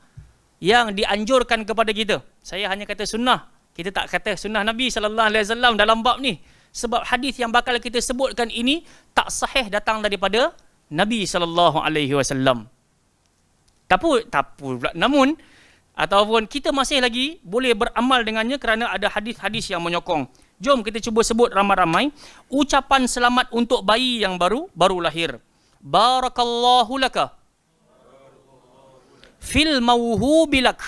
yang dianjurkan kepada kita. Saya hanya kata sunnah. Kita tak kata sunnah Nabi SAW dalam bab ni. Sebab hadis yang bakal kita sebutkan ini tak sahih datang daripada Nabi SAW. Namun, ataupun kita masih lagi boleh beramal dengannya kerana ada hadis-hadis yang menyokong. Jom kita cuba sebut ramai-ramai ucapan selamat untuk bayi yang baru lahir. Barakallahu laka fil mawhubi lak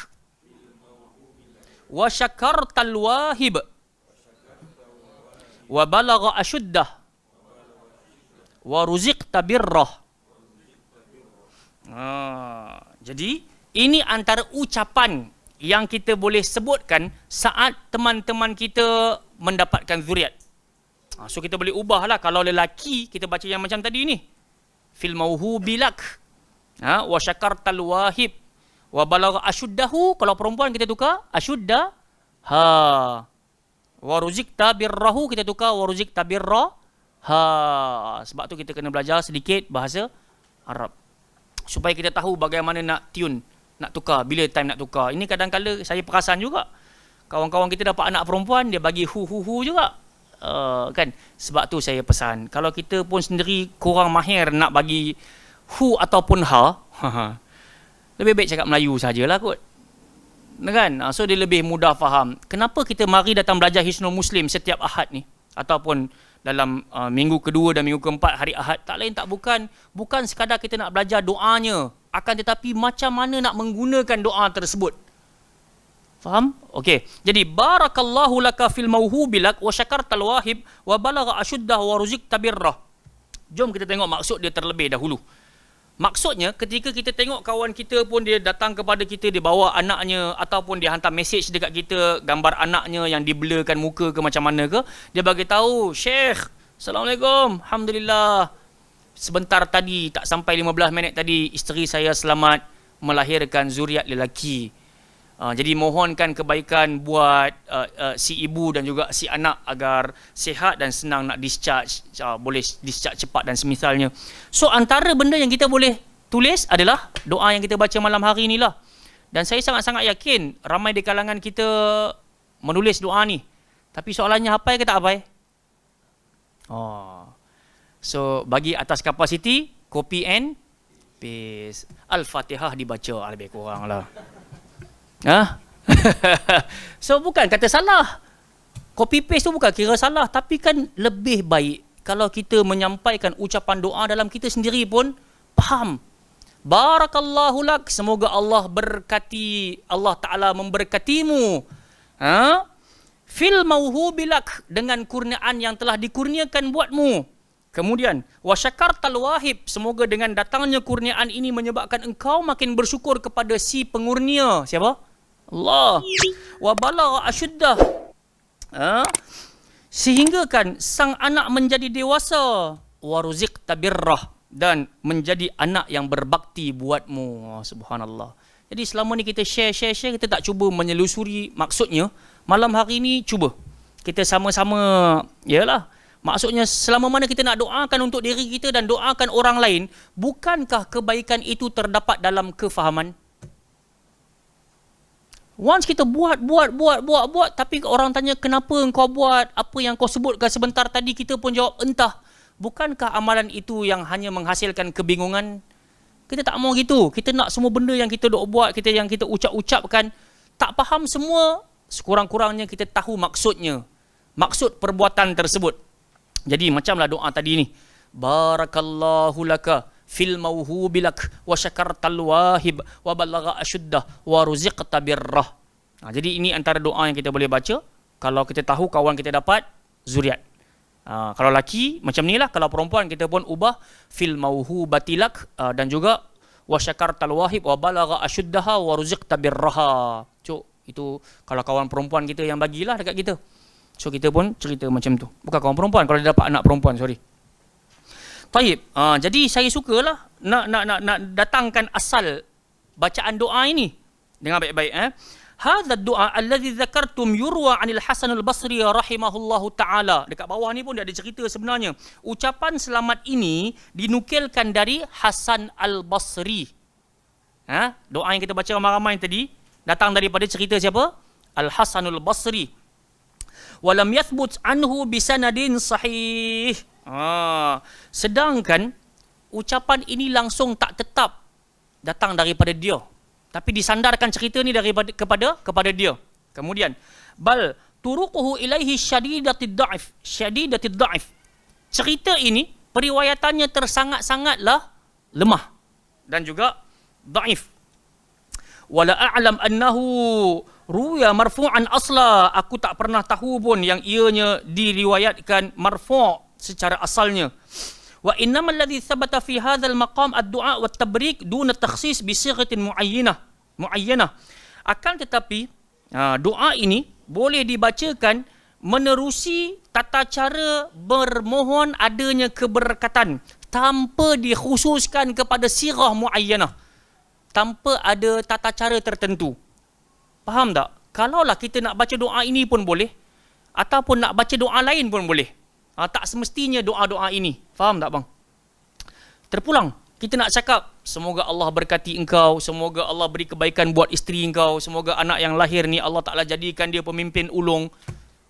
wa syakartal wahib wa balagha ashuddah wa ruziqta birrah. Jadi ini antara ucapan yang kita boleh sebutkan saat teman-teman kita mendapatkan zuriat. So kita boleh ubahlah. Kalau lelaki kita baca yang macam tadi ni, fil mauhubi lak wa syakartal wahib wa balagha ashuddahu. Kalau perempuan kita tukar ashudda wa ruziqta birrahu, kita tukar wa ruziqta birrah. Sebab tu kita kena belajar sedikit bahasa Arab supaya kita tahu bagaimana nak tune, nak tukar, bila time nak tukar. Ini kadang-kadang saya perasan juga kawan-kawan kita dapat anak perempuan, dia bagi hu juga, kan. Sebab tu saya pesan, kalau kita pun sendiri kurang mahir nak bagi hu ataupun lebih baik cakap Melayu sajalah kot, kan. So dia lebih mudah faham. Kenapa kita mari datang belajar Hisnul Muslim setiap Ahad ni, ataupun dalam minggu kedua dan minggu keempat hari Ahad? Tak lain tak bukan sekadar kita nak belajar doanya, akan tetapi macam mana nak menggunakan doa tersebut. Faham? Okey. Jadi barakallahu laka fil mauhubi lak wa syakartal wahib wa balagha ashuddah wa ruziqta birrah. Jom kita tengok maksud dia terlebih dahulu. Maksudnya ketika kita tengok kawan kita pun dia datang kepada kita, dia bawa anaknya ataupun dia hantar mesej dekat kita gambar anaknya yang dibelurkan muka ke macam mana ke, dia bagi tahu, Syekh, Assalamualaikum, alhamdulillah, sebentar tadi, tak sampai 15 minit tadi, isteri saya selamat melahirkan zuriat lelaki. Jadi mohonkan kebaikan buat si ibu dan juga si anak agar sihat dan senang nak discharge, boleh discharge cepat dan semisalnya. So antara benda yang kita boleh tulis adalah doa yang kita baca malam hari inilah. Dan saya sangat-sangat yakin ramai di kalangan kita menulis doa ni. Tapi soalannya hafal ke tak hafal? So bagi atas kapasiti, copy and paste. Al-Fatihah dibaca lebih kurang lah. So bukan kata salah, copy paste tu bukan kira salah, tapi kan lebih baik kalau kita menyampaikan ucapan doa dalam kita sendiri pun faham. Barakallahu lak, semoga Allah berkati, Allah Ta'ala memberkatimu, fil mauhubilak, dengan kurniaan yang telah dikurniakan buatmu. Kemudian wa syakartal wahib, semoga dengan datangnya kurniaan ini menyebabkan engkau makin bersyukur kepada si pengurnia. Siapa? Allah. Wa balagha asyuddah, sehingga kan sang anak menjadi dewasa. Wa ruziqta birrah, dan menjadi anak yang berbakti buatmu. Subhanallah. Jadi selama ni kita share, kita tak cuba menyelusuri maksudnya. Malam hari ni cuba kita sama-sama, yalah, maksudnya selama mana kita nak doakan untuk diri kita dan doakan orang lain, bukankah kebaikan itu terdapat dalam kefahaman? Once kita buat, tapi orang tanya kenapa engkau buat, apa yang kau sebutkan sebentar tadi, kita pun jawab entah. Bukankah amalan itu yang hanya menghasilkan kebingungan? Kita tak mau gitu. Kita nak semua benda yang kita dok buat, yang kita ucapkan, tak faham semua, sekurang-kurangnya kita tahu maksudnya, maksud perbuatan tersebut. Jadi macamlah doa tadi ni. Barakallahu laka fil mauhubilak wa syakartal wahib wa balagha asyuddah wa ruziqta birrah. Jadi ini antara doa yang kita boleh baca kalau kita tahu kawan kita dapat zuriat. Kalau laki macam ni lah, kalau perempuan kita pun ubah fil mauhubatilak, dan juga wa syakartal wahib wa balagha asyuddaha wa ruziqta birraha. Itu kalau kawan perempuan kita yang bagilah dekat kita. So kita pun cerita macam tu. Bukan kawan perempuan, kalau dia dapat anak perempuan, sorry. Taib. Jadi saya sukalah nak datangkan asal bacaan doa ini dengan baik-baik. Hadha ad-du'a alladhi dzakartum yurwa 'anil Hasan al-Basri rahimahullahu taala. Dekat bawah ni pun dia ada cerita sebenarnya. Ucapan selamat ini dinukilkan dari Hasan al-Basri. Doa yang kita baca ramai-ramai tadi datang daripada cerita siapa? Al-Hasanul Basri. Walam yathbut anhu bisanadin sahih. Sedangkan ucapan ini langsung tak tetap datang daripada dia, tapi disandarkan cerita ni kepada dia. Kemudian bal turuquhu ilaihi syadidatid da'if. Cerita ini periwayatannya tersangat-sangatlah lemah dan juga dhaif. Wala a'lam annahu ruya marfu'an asla. Aku tak pernah tahu pun yang ianya diriwayatkan marfu' secara asalnya. Wa innamal ladzi thabata fi hadzal maqam ad-du'a wat tabrik duna takhsis bi sighatin muayyanah. Akan tetapi doa ini boleh dibacakan menerusi tata cara bermohon adanya keberkatan tanpa dikhususkan kepada sirah muayyanah, tanpa ada tata cara tertentu. Faham tak? Kalaulah kita nak baca doa ini pun boleh, ataupun nak baca doa lain pun boleh. Tak semestinya doa-doa ini. Faham tak bang? Terpulang, kita nak cakap, semoga Allah berkati engkau, semoga Allah beri kebaikan buat isteri engkau, semoga anak yang lahir ni Allah Ta'ala jadikan dia pemimpin ulung.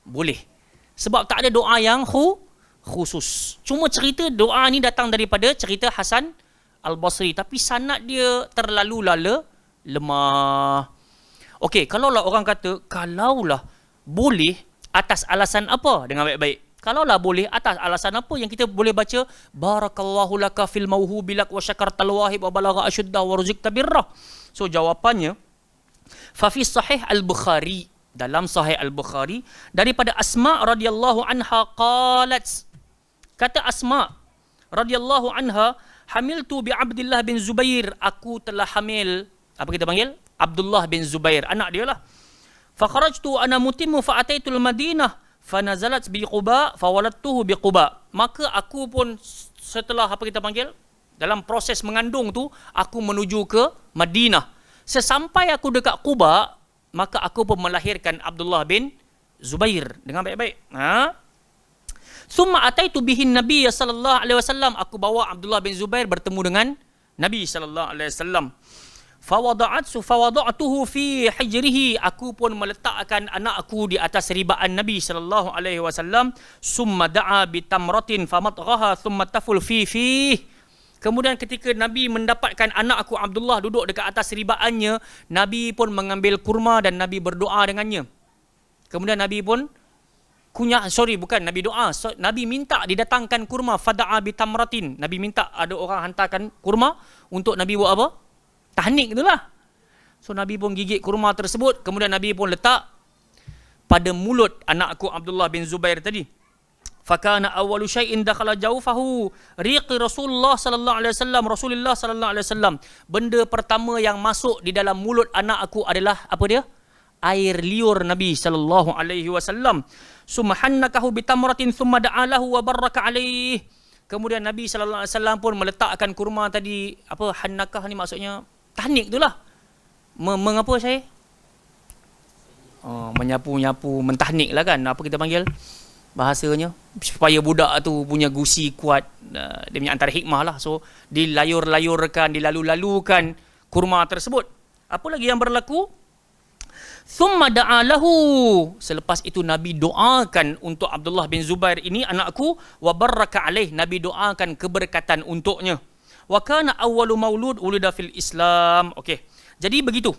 Boleh. Sebab tak ada doa yang khusus. Cuma cerita doa ni datang daripada cerita Hasan Al-Basri, tapi sanad dia terlalu lemah. Okey, kalaulah orang kata, kalaulah boleh atas alasan apa? Dengan baik-baik. Kalaulah boleh atas alasan apa yang kita boleh baca barakallahu laka fil mauhubilak wa syakartal wahib wa balagha asyuddah wa ruziqta birrah. So jawapannya fa fi sahih al-Bukhari, dalam sahih al-Bukhari daripada Asma radhiyallahu anha qalat, kata Asma radhiyallahu anha, hamiltu bi Abdullah bin Zubair, aku telah hamil, apa kita panggil? Abdullah bin Zubair, anak dia lah. Fa kharajtu ana mutimmu fa ataitul Madinah fa nazalat bi Quba fa waladtuhu bi Quba. Maka aku pun setelah apa kita panggil, dalam proses mengandung tu, aku menuju ke Madinah. Sesampai aku dekat Quba, maka aku pun melahirkan Abdullah bin Zubair. Dengan baik-baik. Summa ataitu bihin Nabi sallallahu alaihi wasallam, aku bawa Abdullah bin Zubair bertemu dengan Nabi sallallahu alaihi wasallam. Fawada'tuhu fi hijrihi, aku pun meletakkan anakku di atas ribaan Nabi sallallahu alaihi wasallam. Summa da'a bi tamratin famadghaha thumma taful fi. Kemudian ketika Nabi mendapatkan anakku Abdullah duduk dekat atas ribaannya, Nabi pun mengambil kurma dan Nabi berdoa dengannya. Kemudian Nabi pun Nabi doa. Nabi minta didatangkan kurma, fada'a bi tamratin. Nabi minta ada orang hantarkan kurma untuk Nabi buat apa? Tahnik itulah. So Nabi pun gigit kurma tersebut, kemudian Nabi pun letak pada mulut anakku Abdullah bin Zubair tadi. Fakana awwalu syai'in dakhala jawfahu riqi Rasulullah sallallahu alaihi wasallam. Rasulullah sallallahu alaihi wasallam, benda pertama yang masuk di dalam mulut anak aku adalah apa dia? Air liur Nabi sallallahu alaihi wasallam. Summa hannakahu bitamratin thumma da'alahu wa baraka alaihi. Kemudian Nabi sallallahu alaihi wasallam pun meletakkan kurma tadi. Apa hannakah ni maksudnya? Tahnik itulah. Mengapa saya? Menyapu-nyapu, mentahnik lah kan, apa kita panggil bahasanya, supaya budak tu punya gusi kuat. Dia punya antara hikmah lah. So dilayur-layurkan, dilalu-lalukan kurma tersebut. Apa lagi yang berlaku? Thumma da'alahu. Selepas itu Nabi doakan untuk Abdullah bin Zubair ini anakku, wa baraka alaih, Nabi doakan keberkatan untuknya. Wa kana awwalu maulud ulida fil Islam. Okey. Jadi begitu.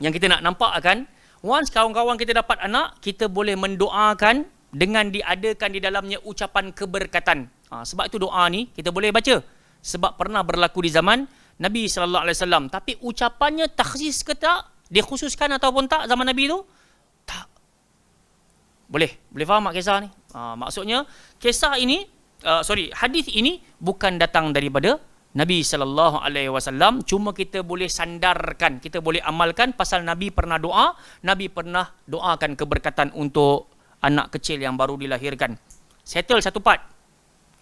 Yang kita nak nampak kan, once kawan-kawan kita dapat anak, kita boleh mendoakan dengan diadakan di dalamnya ucapan keberkatan. Sebab itu doa ni kita boleh baca. Sebab pernah berlaku di zaman Nabi sallallahu alaihi wasallam. Tapi ucapannya takhsis ke tak? Dikhususkan ataupun tak zaman Nabi tu? Tak. Boleh faham tak kisah ni? Maksudnya kisah ini, hadis ini bukan datang daripada Nabi sallallahu alaihi wasallam, cuma kita boleh sandarkan, kita boleh amalkan pasal Nabi pernah doa, Nabi pernah doakan keberkatan untuk anak kecil yang baru dilahirkan. Settle satu part.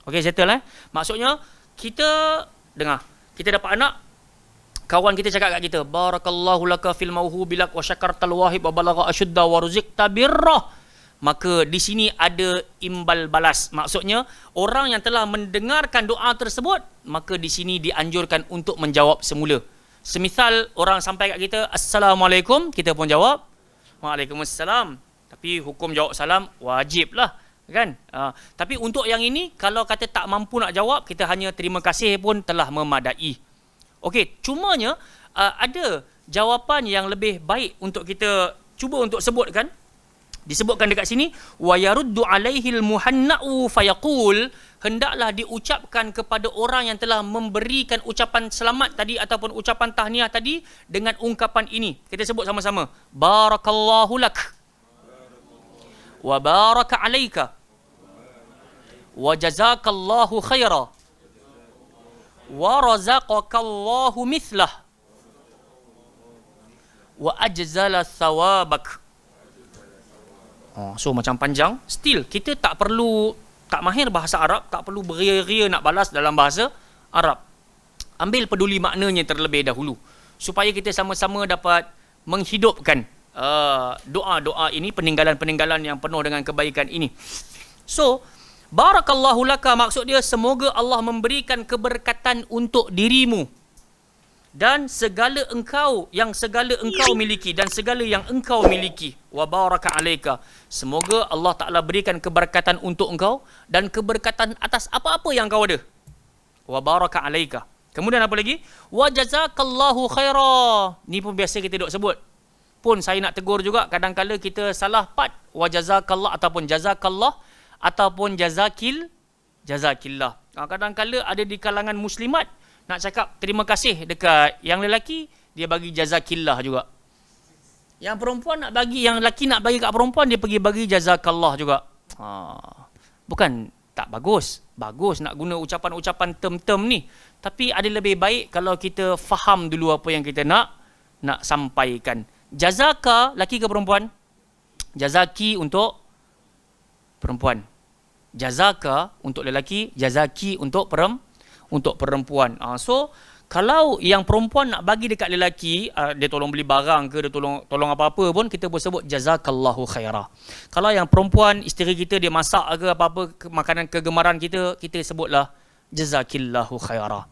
Okey, settle Maksudnya kita dengar, kita dapat anak, kawan kita cakap kat kita, barakallahu laka fil mauhubilak wa syakartal wahib wa balagha asyudda wa ruziqta birrah. Maka di sini ada imbal balas. Maksudnya orang yang telah mendengarkan doa tersebut, maka di sini dianjurkan untuk menjawab semula. Semisal orang sampai kat kita, Assalamualaikum, kita pun jawab Waalaikumsalam. Tapi hukum jawab salam wajib lah kan. Tapi untuk yang ini, kalau kata tak mampu nak jawab, kita hanya terima kasih pun telah memadai. Okey, cumanya ada jawapan yang lebih baik untuk kita cuba untuk sebutkan. Disebutkan dekat sini, wa yaruddu alaihil muhanna'u fayaqul, hendaklah diucapkan kepada orang yang telah memberikan ucapan selamat tadi ataupun ucapan tahniah tadi dengan ungkapan ini. Kita sebut sama-sama. Barakallahu lak wa baraka alaika wa jazakallahu khaira wa razaqakallahu mithlah wa ajzala thawabak. So macam panjang. Still kita tak mahir bahasa Arab, tak perlu beria-ria nak balas dalam bahasa Arab. Ambil peduli maknanya terlebih dahulu supaya kita sama-sama dapat menghidupkan doa-doa ini, peninggalan-peninggalan yang penuh dengan kebaikan ini. So barakallahu laka, maksud dia semoga Allah memberikan keberkatan untuk dirimu dan segala engkau miliki dan segala yang engkau miliki. Wa baraka alaika, semoga Allah Ta'ala berikan keberkatan untuk engkau dan keberkatan atas apa-apa yang kau ada. Wa baraka alaika. Kemudian apa lagi? Wa jazakallahu khaira. Ni pun biasa kita duk sebut. Pun saya nak tegur juga, kadang-kala kita salah part wa jazakallah ataupun jazakallah ataupun jazakillah. Kadang-kala ada di kalangan muslimat nak cakap terima kasih dekat yang lelaki, dia bagi jazakillah juga. Yang perempuan nak bagi, yang lelaki nak bagi kat perempuan, dia pergi bagi jazakallah juga. Bukan tak bagus. Bagus nak guna ucapan-ucapan term-term ni. Tapi ada lebih baik kalau kita faham dulu apa yang kita nak sampaikan. Jazaka, lelaki ke perempuan? Jazaki untuk perempuan. Jazaka untuk lelaki, jazaki untuk perempuan. So kalau yang perempuan nak bagi dekat lelaki, dia tolong beli barang ke, dia tolong apa-apa pun, kita boleh sebut jazakallahu khaira. Kalau yang perempuan, isteri kita dia masak ke apa-apa makanan kegemaran kita, kita sebutlah jazakillahu khaira.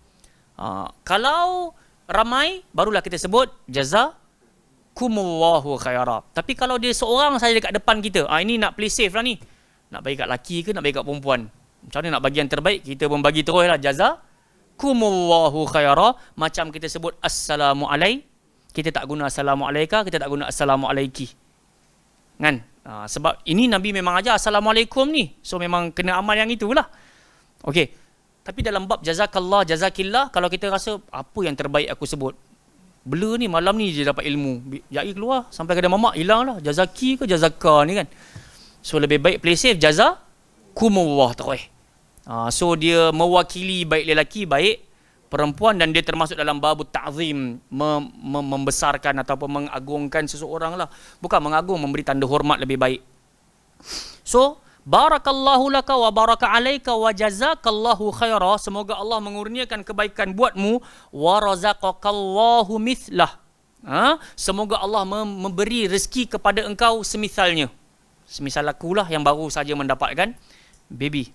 Kalau ramai, barulah kita sebut jazakumullahu khaira. Tapi kalau dia seorang saja dekat depan kita, ini nak play safe lah ni. Nak bagi kat lelaki ke nak bagi kat perempuan? Macam mana nak bagi yang terbaik? Kita pun bagi terus lah jazakumullahu khaira. Macam kita sebut assalamualaikum, kita tak guna assalamualaika, kita tak guna assalamualaiki. Kan? Sebab ini Nabi memang ajar assalamualaikum ni. So memang kena amal yang itulah. Okey. Tapi dalam bab jazakallah, jazakillah, kalau kita rasa apa yang terbaik aku sebut, Blur ni malam ni je dapat ilmu. Yai keluar sampai kedai mamak hilang lah. Jazaki ke jazaka ni kan. So lebih baik play safe, jazakumullah terus. So dia mewakili baik lelaki baik perempuan, dan dia termasuk dalam babut ta'zim, membesarkan ataupun mengagungkan seseorang lah. Bukan mengagung, memberi tanda hormat lebih baik. So barakallahu laka wa baraka alaika wa jazakallahu khaira. Semoga Allah mengurniakan kebaikan buatmu. Wa razaqakallahu mithlah. Semoga Allah memberi rezeki kepada engkau semisalnya. Semisal akulah yang baru saja mendapatkan baby.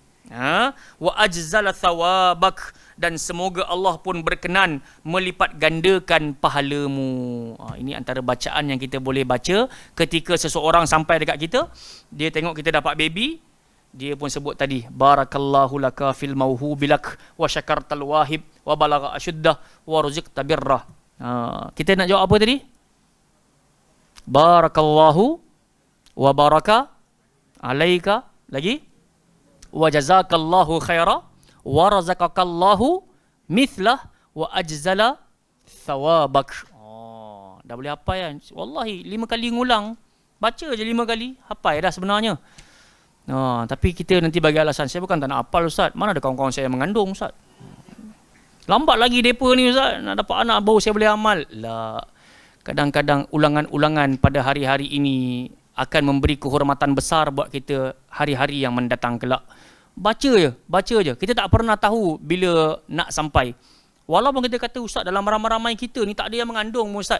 Wa ajzala thawabak. Dan semoga Allah pun berkenan melipat gandakan pahalamu. Ini antara bacaan yang kita boleh baca ketika seseorang sampai dekat kita. Dia tengok kita dapat baby, dia pun sebut tadi, barakallahu laka fil mauhubilak wa syakartal wahib wa balagha asyuddah wa ruziqta birrah. Kita nak jawab apa tadi? Barakallahu wa baraka alaika, lagi wa jazakallahu khaira wa razaqakallahu mithlah wa ajzala thawabak. Dah boleh hafal kan? Wallahi 5 kali ngulang. Baca je 5 kali, hafal dah sebenarnya. Tapi kita nanti bagi alasan, saya bukan tak nak hafal Ustaz. Mana ada kawan-kawan saya yang mengandung Ustaz? Lambat lagi mereka ni Ustaz, nak dapat anak baru saya boleh amal. Lah. Kadang-kadang ulangan-ulangan pada hari-hari ini akan memberi kehormatan besar buat kita hari-hari yang mendatang kelak. Baca je. Kita tak pernah tahu bila nak sampai. Walaupun kita kata Ustaz, dalam ramai-ramai kita ni tak ada yang mengandung Ustaz.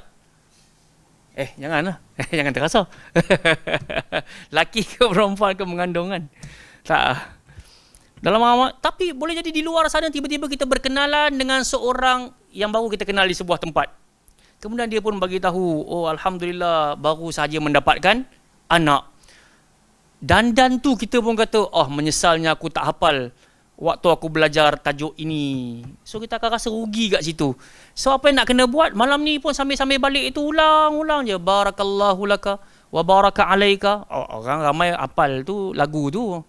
Janganlah. Jangan terasa. Laki ke perempuan ke mengandung kan? Tak. Tapi boleh jadi di luar sana tiba-tiba kita berkenalan dengan seorang yang baru kita kenal di sebuah tempat. Kemudian dia pun bagi tahu, alhamdulillah baru sahaja mendapatkan anak. Dan tu kita pun kata, menyesalnya aku tak hafal waktu aku belajar tajuk ini. So kita akan rasa rugi kat situ. So apa yang nak kena buat malam ni pun sambil-sambil balik itu ulang je. Barakallahu laka wa baraka alaika. Orang ramai hafal tu lagu tu.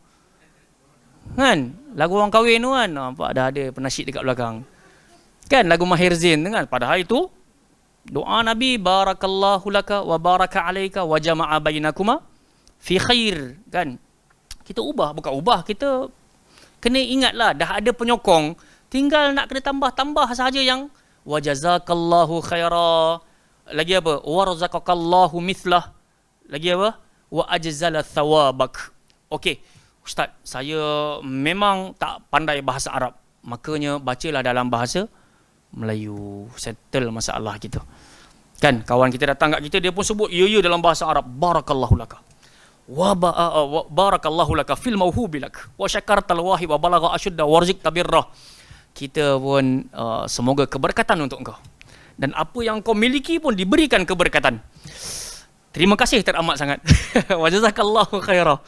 Kan? Lagu orang kahwin tu kan. Nampak dah ada penasyid dekat belakang. Kan lagu Mahir Zain kan. Padahal itu doa Nabi, barakallahu laka wa baraka alaika wa jama'a bainakuma fi khair, kan? Kita kita kena ingatlah dah ada penyokong, tinggal nak kena tambah sahaja yang wa jazakallahu khaira, lagi apa, wa razaqakallahu mithlah, lagi apa, wa ajzala thawabak. Okey Ustaz, saya memang tak pandai bahasa Arab, makanya bacalah dalam bahasa Melayu, settle masalah kita. Kan kawan kita datang kat kita, dia pun sebut ya dalam bahasa Arab, barakallahu laka wa barakallahu laka fil mauhubilak wa syakartal wahib wa balagha asyudda warziqta birrah. Kita pun semoga keberkatan untuk engkau, dan apa yang kau miliki pun diberikan keberkatan. Terima kasih teramat sangat. Wa jazakallahu khaira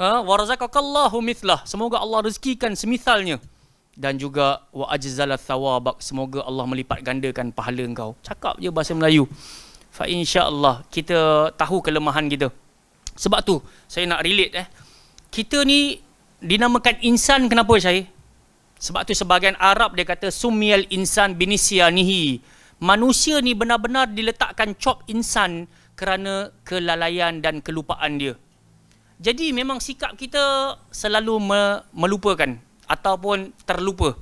wa razaqakallahu mithlah, semoga Allah rezekikan semisalnya, dan juga wa ajzala thawabak, semoga Allah melipat gandakan pahala engkau. Cakap je bahasa Melayu. Fa insya-Allah kita tahu kelemahan kita. Sebab tu saya nak relate kita ni dinamakan insan, kenapa saya? Sebab tu sebahagian Arab dia kata sumiyal insan binisyanihi. Manusia ni benar-benar diletakkan cop insan kerana kelalaian dan kelupaan dia. Jadi memang sikap kita selalu melupakan ataupun terlupa.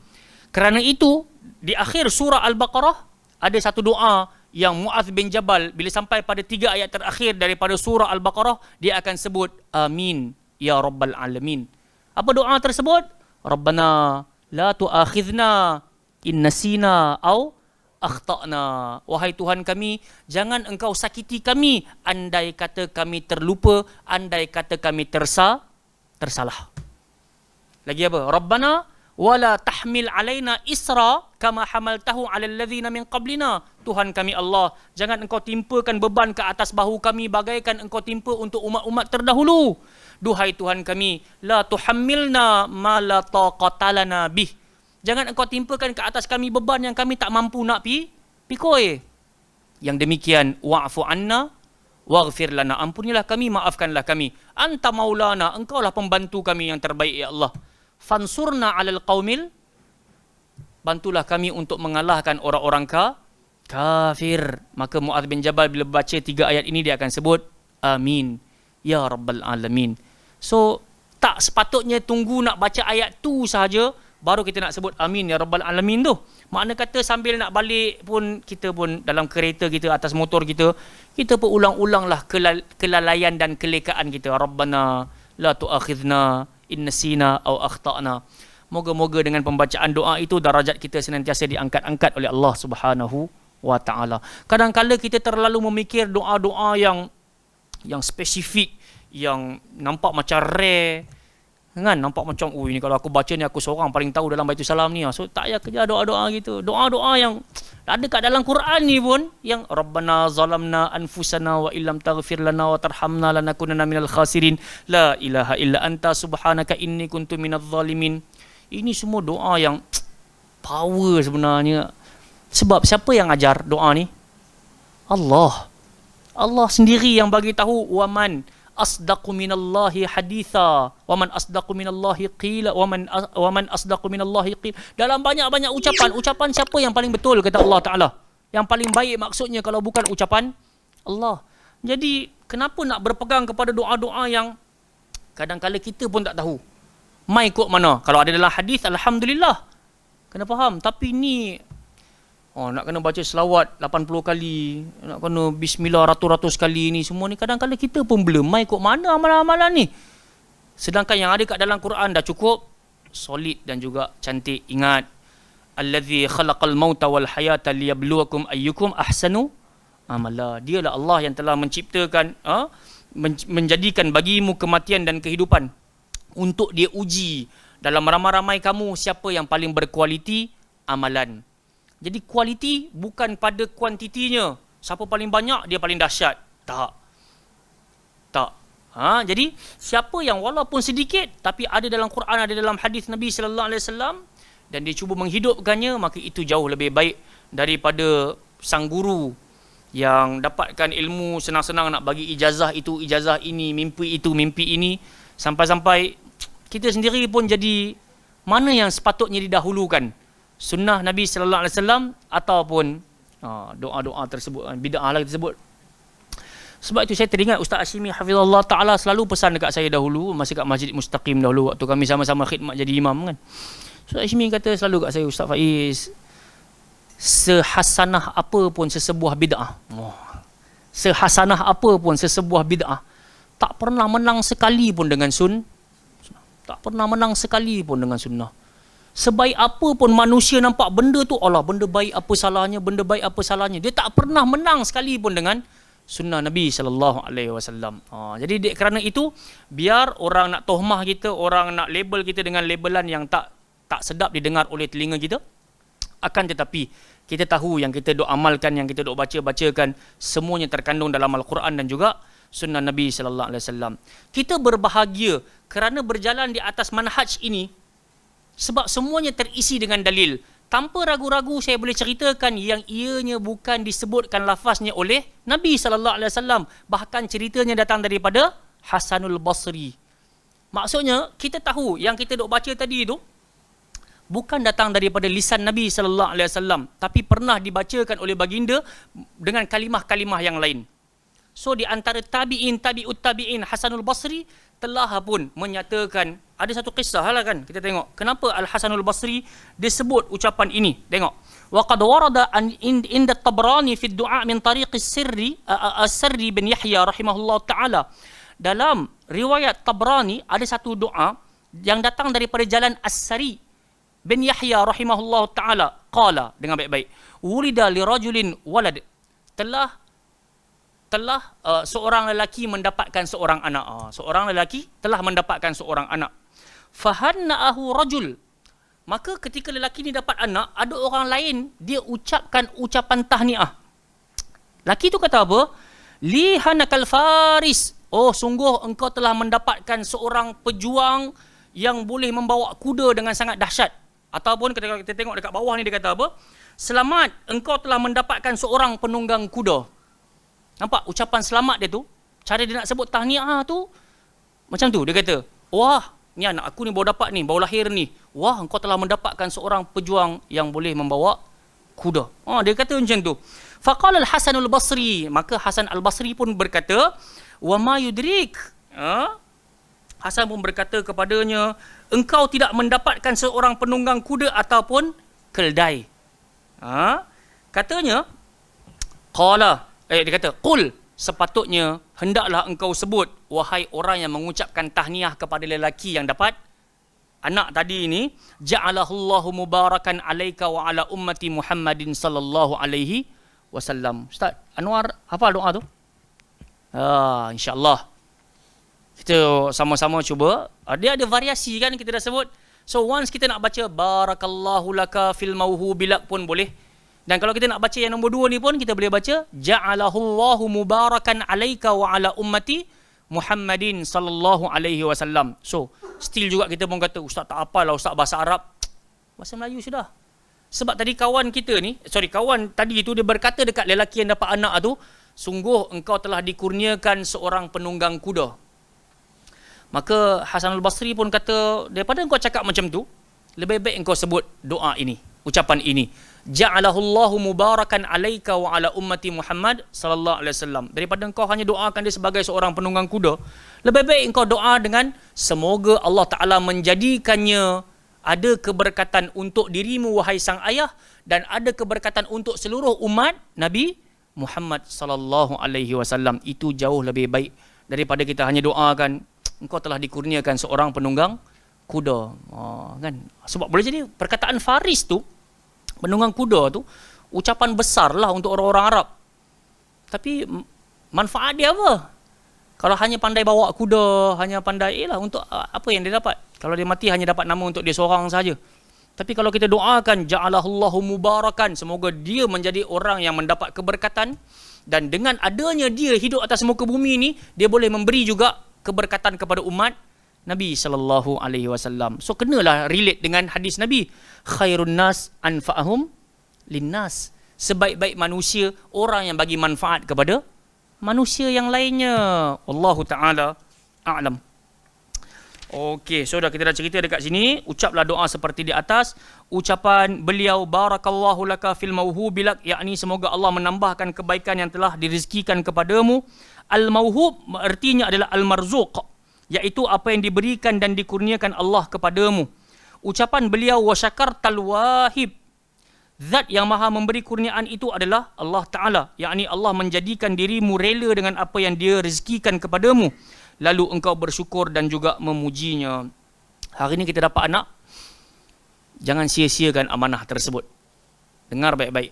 Kerana itu di akhir surah Al-Baqarah ada satu doa yang Mu'adz bin Jabal bila sampai pada 3 ayat terakhir daripada surah Al-Baqarah, dia akan sebut amin ya rabbal alamin. Apa doa tersebut? Rabbana la tu'akhidna in nasina au akhtana. Wahai Tuhan kami, jangan engkau sakiti kami andai kata kami terlupa, andai kata kami tersalah. Lagi apa? Rabbana wala tahmil alaina isra kama hamaltahu alal ladzina min qablina. Tuhan kami Allah, jangan engkau timpakan beban ke atas bahu kami bagaikan engkau timpa untuk umat-umat terdahulu. Duhai Tuhan kami, la tuhammilna ma la taqata lana bih. Jangan engkau timpakan ke atas kami beban yang kami tak mampu nak pikul. Yang demikian, wa'fu anna waghfir lana, ampunilah kami, maafkanlah kami. Anta maulana, engkaulah pembantu kami yang terbaik ya Allah. Fansurna alal qaumil, bantulah kami untuk mengalahkan orang-orang kafir. Maka Mu'adz bin Jabal bila baca 3 ayat ini dia akan sebut amin ya rabbal alamin. So tak sepatutnya tunggu nak baca ayat tu sahaja baru kita nak sebut amin ya rabbal alamin tu. Makna kata sambil nak balik pun, kita pun dalam kereta kita, atas motor kita pun ulang-ulanglah kelalaian dan kelekaan kita. Rabbana la tu'akhidna in nasina aw akhtana. Moga-moga dengan pembacaan doa itu darajat kita senantiasa diangkat-angkat oleh Allah Subhanahu wa taala. Kadang-kala kita terlalu memikir doa-doa yang spesifik, yang nampak macam rare, kan, nampak macam ini kalau aku baca ni aku seorang paling tahu dalam Baitul Salam ni. So tak payah kerja doa-doa gitu. Doa-doa yang ada kat dalam Quran ni pun, yang Rabbana zalamna anfusana wa illam taghfir lana wa tarhamna lanakunanna minal khasirin, la ilaha illa anta subhanaka inni kuntu minadh zalimin. Ini semua doa yang power sebenarnya. Sebab siapa yang ajar doa ni? Allah. Allah sendiri yang bagi tahu, waman asdaqu minallahi haditha waman asdaqu minallahi qila waman asdaqu minallahi qila. Dalam banyak-banyak ucapan siapa yang paling betul kata Allah Taala? Yang paling baik maksudnya kalau bukan ucapan Allah. Jadi kenapa nak berpegang kepada doa-doa yang kadang-kala kita pun tak tahu mai kod mana? Kalau ada dalam hadis alhamdulillah kena faham, tapi ni nak kena baca selawat 80 kali, nak kena bismillah ratus-ratus kali, ni semua ni kadang-kadang kita pun belum mai kok mana amalan-amalan ni. Sedangkan yang ada kat dalam Quran dah cukup solid dan juga cantik. Ingat, allazi khalaqal mauta wal hayata liyabluwakum ayyukum ahsanu amala. Dialah Allah yang telah menciptakan, menjadikan bagimu kematian dan kehidupan untuk dia uji dalam ramai-ramai kamu siapa yang paling berkualiti amalan. Jadi kualiti bukan pada kuantitinya. Siapa paling banyak dia paling dahsyat. Tak. Jadi siapa yang walaupun sedikit tapi ada dalam Quran, ada dalam hadis Nabi sallallahu alaihi wasallam dan dia cuba menghidupkannya, maka itu jauh lebih baik daripada sang guru yang dapatkan ilmu senang-senang nak bagi ijazah itu, ijazah ini, mimpi itu, mimpi ini, sampai-sampai kita sendiri pun jadi mana yang sepatutnya didahulukan, sunnah Nabi sallallahu alaihi wasallam ataupun doa-doa tersebut, bid'ah lah kita sebut. Sebab itu saya teringat Ustaz Hashimi hafizallahu taala selalu pesan dekat saya dahulu masa kat Masjid Mustaqim dahulu waktu kami sama-sama khidmat jadi imam kan. Ustaz Hashimi kata selalu kat saya, Ustaz Faiz, sehasanah apa pun sesebuah bid'ah, sehasanah apa pun sesebuah bid'ah tak pernah menang sekali pun dengan tak pernah menang sekali pun dengan sunnah. Sebaik apa pun manusia nampak benda tu, Allah, benda baik apa salahnya, benda baik apa salahnya, dia tak pernah menang sekali pun dengan sunnah Nabi sallallahu alaihi wasallam. Jadi kerana itu, biar orang nak tohmah kita, orang nak label kita dengan labelan yang tak sedap didengar oleh telinga kita, akan tetapi kita tahu yang kita dok amalkan, yang kita dok bacakan semuanya terkandung dalam Al-Quran dan juga sunnah Nabi sallallahu alaihi wasallam. Kita berbahagia kerana berjalan di atas manhaj ini sebab semuanya terisi dengan dalil. Tanpa ragu-ragu saya boleh ceritakan yang ianya bukan disebutkan lafaznya oleh Nabi sallallahu alaihi wasallam, bahkan ceritanya datang daripada Hasanul Basri. Maksudnya kita tahu yang kita dok baca tadi itu bukan datang daripada lisan Nabi sallallahu alaihi wasallam, tapi pernah dibacakan oleh baginda dengan kalimah-kalimah yang lain. So di antara tabi'in, tabi'ut tabi'in, Hasanul Basri telah pun menyatakan, ada satu kisah lah kan, kita tengok kenapa Al-Hasanul Basri disebut ucapan ini. Tengok, wa qad warada inda Tabrani fi ad-du'a min tariq as-Sirri bin Yahya rahimahullah taala. Dalam riwayat Tabrani ada satu doa yang datang daripada jalan As-Sirri bin Yahya rahimahullah taala. Qala, dengan baik-baik, wulida li rajulin walad, telah seorang lelaki mendapatkan seorang anak. Seorang lelaki telah mendapatkan seorang anak. Fahanna'ahu rajul. Maka ketika lelaki ni dapat anak, ada orang lain dia ucapkan ucapan tahniah. Lelaki tu kata apa? Lihanakal faris. Oh, sungguh engkau telah mendapatkan seorang pejuang yang boleh membawa kuda dengan sangat dahsyat. Ataupun ketika kita tengok dekat bawah ni dia kata apa? Selamat, engkau telah mendapatkan seorang penunggang kuda. Nampak ucapan selamat dia tu, cara dia nak sebut tahniah tu macam tu. Dia kata, wah, ni anak aku ni baru dapat ni, baru lahir ni. Wah, engkau telah mendapatkan seorang pejuang yang boleh membawa kuda. Dia kata macam tu. Faqala al-Hasan al-Basri, maka Hasan al-Basri pun berkata, wa ma yudrik. Hasan pun berkata kepadanya, engkau tidak mendapatkan seorang penunggang kuda ataupun keldai. Katanya, dia kata, qul, sepatutnya hendaklah engkau sebut, wahai orang yang mengucapkan tahniah kepada lelaki yang dapat anak tadi ini, ja'alahullahu mubarakan alaika wa ala ummati Muhammadin sallallahu alaihi wasallam. Ustaz Anwar hafal doa tu? InsyaAllah kita sama-sama cuba. Dia ada variasi kan, kita dah sebut. So once kita nak baca barakallahu laka fil mauhubilak pun boleh. Dan kalau kita nak baca yang nombor 2 ni pun kita boleh baca ja'alahullahu mubarakan alaika wa ala ummati Muhammadin sallallahu alaihi wasallam. So still juga kita pun kata, ustaz tak hafal lah ustaz bahasa Arab. Bahasa Melayu sudah. Sebab tadi kawan tadi itu dia berkata dekat lelaki yang dapat anak tu, sungguh engkau telah dikurniakan seorang penunggang kuda. Maka Hasan al-Basri pun kata, daripada engkau cakap macam tu, lebih baik engkau sebut doa ini, ucapan ini. Ja'alahullahu mubarakan alaika wa ala ummati Muhammad sallallahu alaihi wasallam. Daripada engkau hanya doakan dia sebagai seorang penunggang kuda, lebih baik engkau doa dengan semoga Allah Ta'ala menjadikannya ada keberkatan untuk dirimu wahai sang ayah, dan ada keberkatan untuk seluruh umat Nabi Muhammad sallallahu alaihi wasallam. Itu jauh lebih baik daripada kita hanya doakan engkau telah dikurniakan seorang penunggang kuda. Kan? Sebab boleh jadi perkataan Faris tu, penunggang kuda tu, ucapan besar lah untuk orang-orang Arab. Tapi manfaat dia apa? Kalau hanya pandai bawa kuda, hanya pandai, untuk apa yang dia dapat? Kalau dia mati hanya dapat nama untuk dia seorang saja. Tapi kalau kita doakan ja'alahullahu mubarakan, semoga dia menjadi orang yang mendapat keberkatan, dan dengan adanya dia hidup atas muka bumi ni, dia boleh memberi juga keberkatan kepada umat Nabi sallallahu alaihi wasallam. So kenalah relate dengan hadis Nabi, khairun nas anfa'ahum linnas. Sebaik-baik manusia orang yang bagi manfaat kepada manusia yang lainnya. Wallahu taala a'lam. Okey, so dah kita dah cerita dekat sini. Ucaplah doa seperti di atas. Ucapan beliau barakallahu laka fil mauhubilak, yakni semoga Allah menambahkan kebaikan yang telah dirizkikan kepadamu. Al-mauhub artinya adalah al-marzuq, iaitu apa yang diberikan dan dikurniakan Allah kepadamu. Ucapan beliau wa syakartal wahib, zat yang maha memberi kurniaan itu adalah Allah Ta'ala, yakni Allah menjadikan dirimu rela dengan apa yang dia rezekikan kepadamu, lalu engkau bersyukur dan juga memujinya. Hari ini kita dapat anak, jangan sia-siakan amanah tersebut. Dengar baik-baik.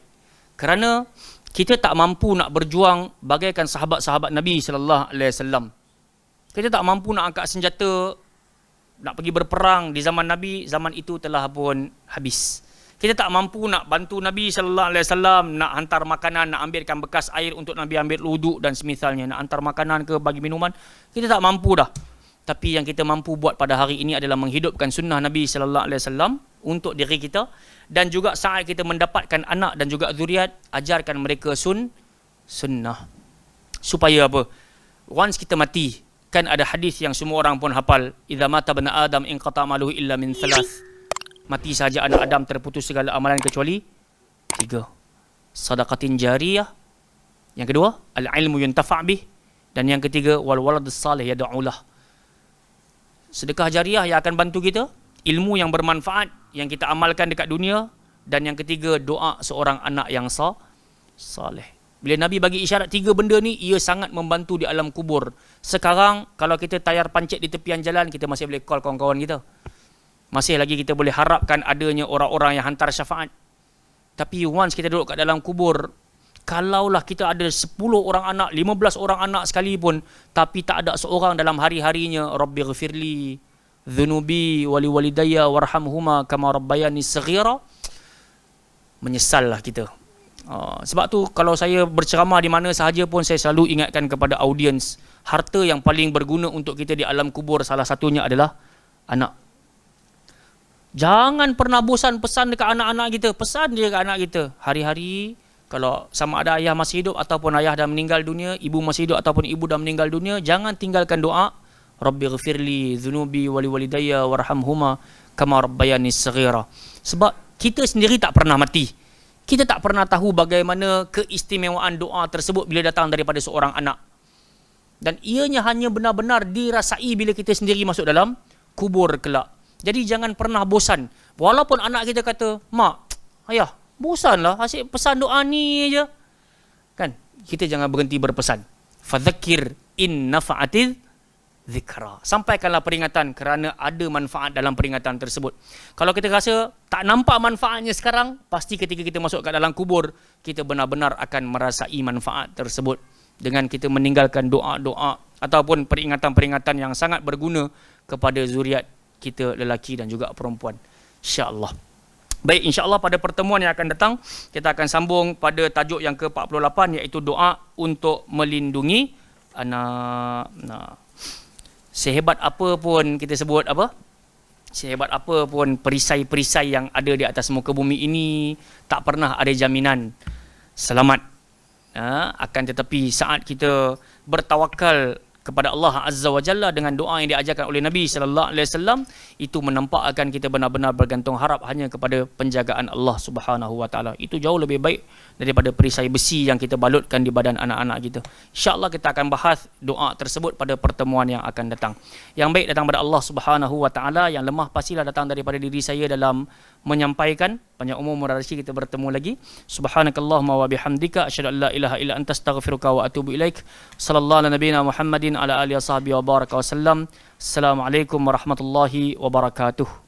Kerana kita tak mampu nak berjuang bagaikan sahabat-sahabat Nabi sallallahu alaihi wasallam. Kita tak mampu nak angkat senjata, nak pergi berperang di zaman Nabi, zaman itu telah pun habis. Kita tak mampu nak bantu Nabi sallallahu alaihi wasallam, nak hantar makanan, nak ambilkan bekas air untuk Nabi ambil wuduk dan semisalnya, nak hantar makanan ke bagi minuman, kita tak mampu dah. Tapi yang kita mampu buat pada hari ini adalah menghidupkan sunnah Nabi sallallahu alaihi wasallam untuk diri kita, dan juga saat kita mendapatkan anak dan juga zuriat, ajarkan mereka sunnah. Supaya apa? Once kita mati, kan ada hadis yang semua orang pun hafal, idza mata ibn adam inqata amaluhu illa min thalath. Mati saja anak Adam terputus segala amalan kecuali 3. Sadaqatin jariyah. Yang kedua, al-ilmu yuntafa' bih. Dan yang ketiga, wal waladus salih yad'ulah. Sedekah jariah yang akan bantu kita, ilmu yang bermanfaat yang kita amalkan dekat dunia, dan yang ketiga, doa seorang anak yang saleh. Bila Nabi bagi isyarat 3 benda ni, ia sangat membantu di alam kubur. Sekarang kalau kita tayar pancit di tepian jalan, kita masih boleh call kawan-kawan kita. Masih lagi kita boleh harapkan adanya orang-orang yang hantar syafaat. Tapi once kita duduk kat dalam kubur, kalaulah kita ada 10 orang anak, 15 orang anak sekalipun, tapi tak ada seorang dalam hari-harinya, Rabbighfirli dhunubi wali walidayya warhamhuma kama rabbayani saghira, menyesallah kita. Sebab tu kalau saya berceramah di mana sahaja pun, saya selalu ingatkan kepada audiens, harta yang paling berguna untuk kita di alam kubur salah satunya adalah anak. Jangan pernah bosan pesan dekat anak-anak kita. Pesan dia dekat anak kita. Hari-hari, kalau sama ada ayah masih hidup ataupun ayah dah meninggal dunia, ibu masih hidup ataupun ibu dah meninggal dunia, jangan tinggalkan doa, Rabbighfirli dhunubi wali walidayya warhamhuma kama rabbayani saghira. Sebab kita sendiri tak pernah mati. kita tak pernah tahu bagaimana keistimewaan doa tersebut bila datang daripada seorang anak. Dan ianya hanya benar-benar dirasai bila kita sendiri masuk dalam kubur kelak. Jadi jangan pernah bosan. Walaupun anak kita kata, mak, ayah, bosanlah asyik pesan doa ni je. Kan? Kita jangan berhenti berpesan. Fadzakir in nafa'atiz zikra. Sampaikanlah peringatan kerana ada manfaat dalam peringatan tersebut. Kalau kita rasa tak nampak manfaatnya sekarang, pasti ketika kita masuk ke dalam kubur, kita benar-benar akan merasai manfaat tersebut. Dengan kita meninggalkan doa-doa ataupun peringatan-peringatan yang sangat berguna kepada zuriat kita lelaki dan juga perempuan. InsyaAllah. Baik, insyaAllah pada pertemuan yang akan datang, kita akan sambung pada tajuk yang ke-48, iaitu doa untuk melindungi anak. Sehebat apa pun kita sebut apa? Sehebat apa pun perisai-perisai yang ada di atas muka bumi ini, tak pernah ada jaminan selamat. Akan tetapi saat kita bertawakal kepada Allah Azza wa Jalla dengan doa yang diajarkan oleh Nabi sallallahu alaihi wasallam, itu menampakkan kita benar-benar bergantung harap hanya kepada penjagaan Allah Subhanahu wa taala. Itu jauh lebih baik daripada perisai besi yang kita balutkan di badan anak-anak kita. Insya-Allah kita akan bahas doa tersebut pada pertemuan yang akan datang. Yang baik datang daripada Allah Subhanahu wa taala, yang lemah pastilah datang daripada diri saya dalam menyampaikan. Panjang umur murah rezeki, kita bertemu lagi. Subhanakallahumma wa bihamdika asyhadu an la ilaha illa anta astaghfiruka wa atubu ilaik. Sallallahu ala nabiyyina Muhammadin ala alihi wasahbihi wa baraka wasallam. Assalamualaikum warahmatullahi wabarakatuh.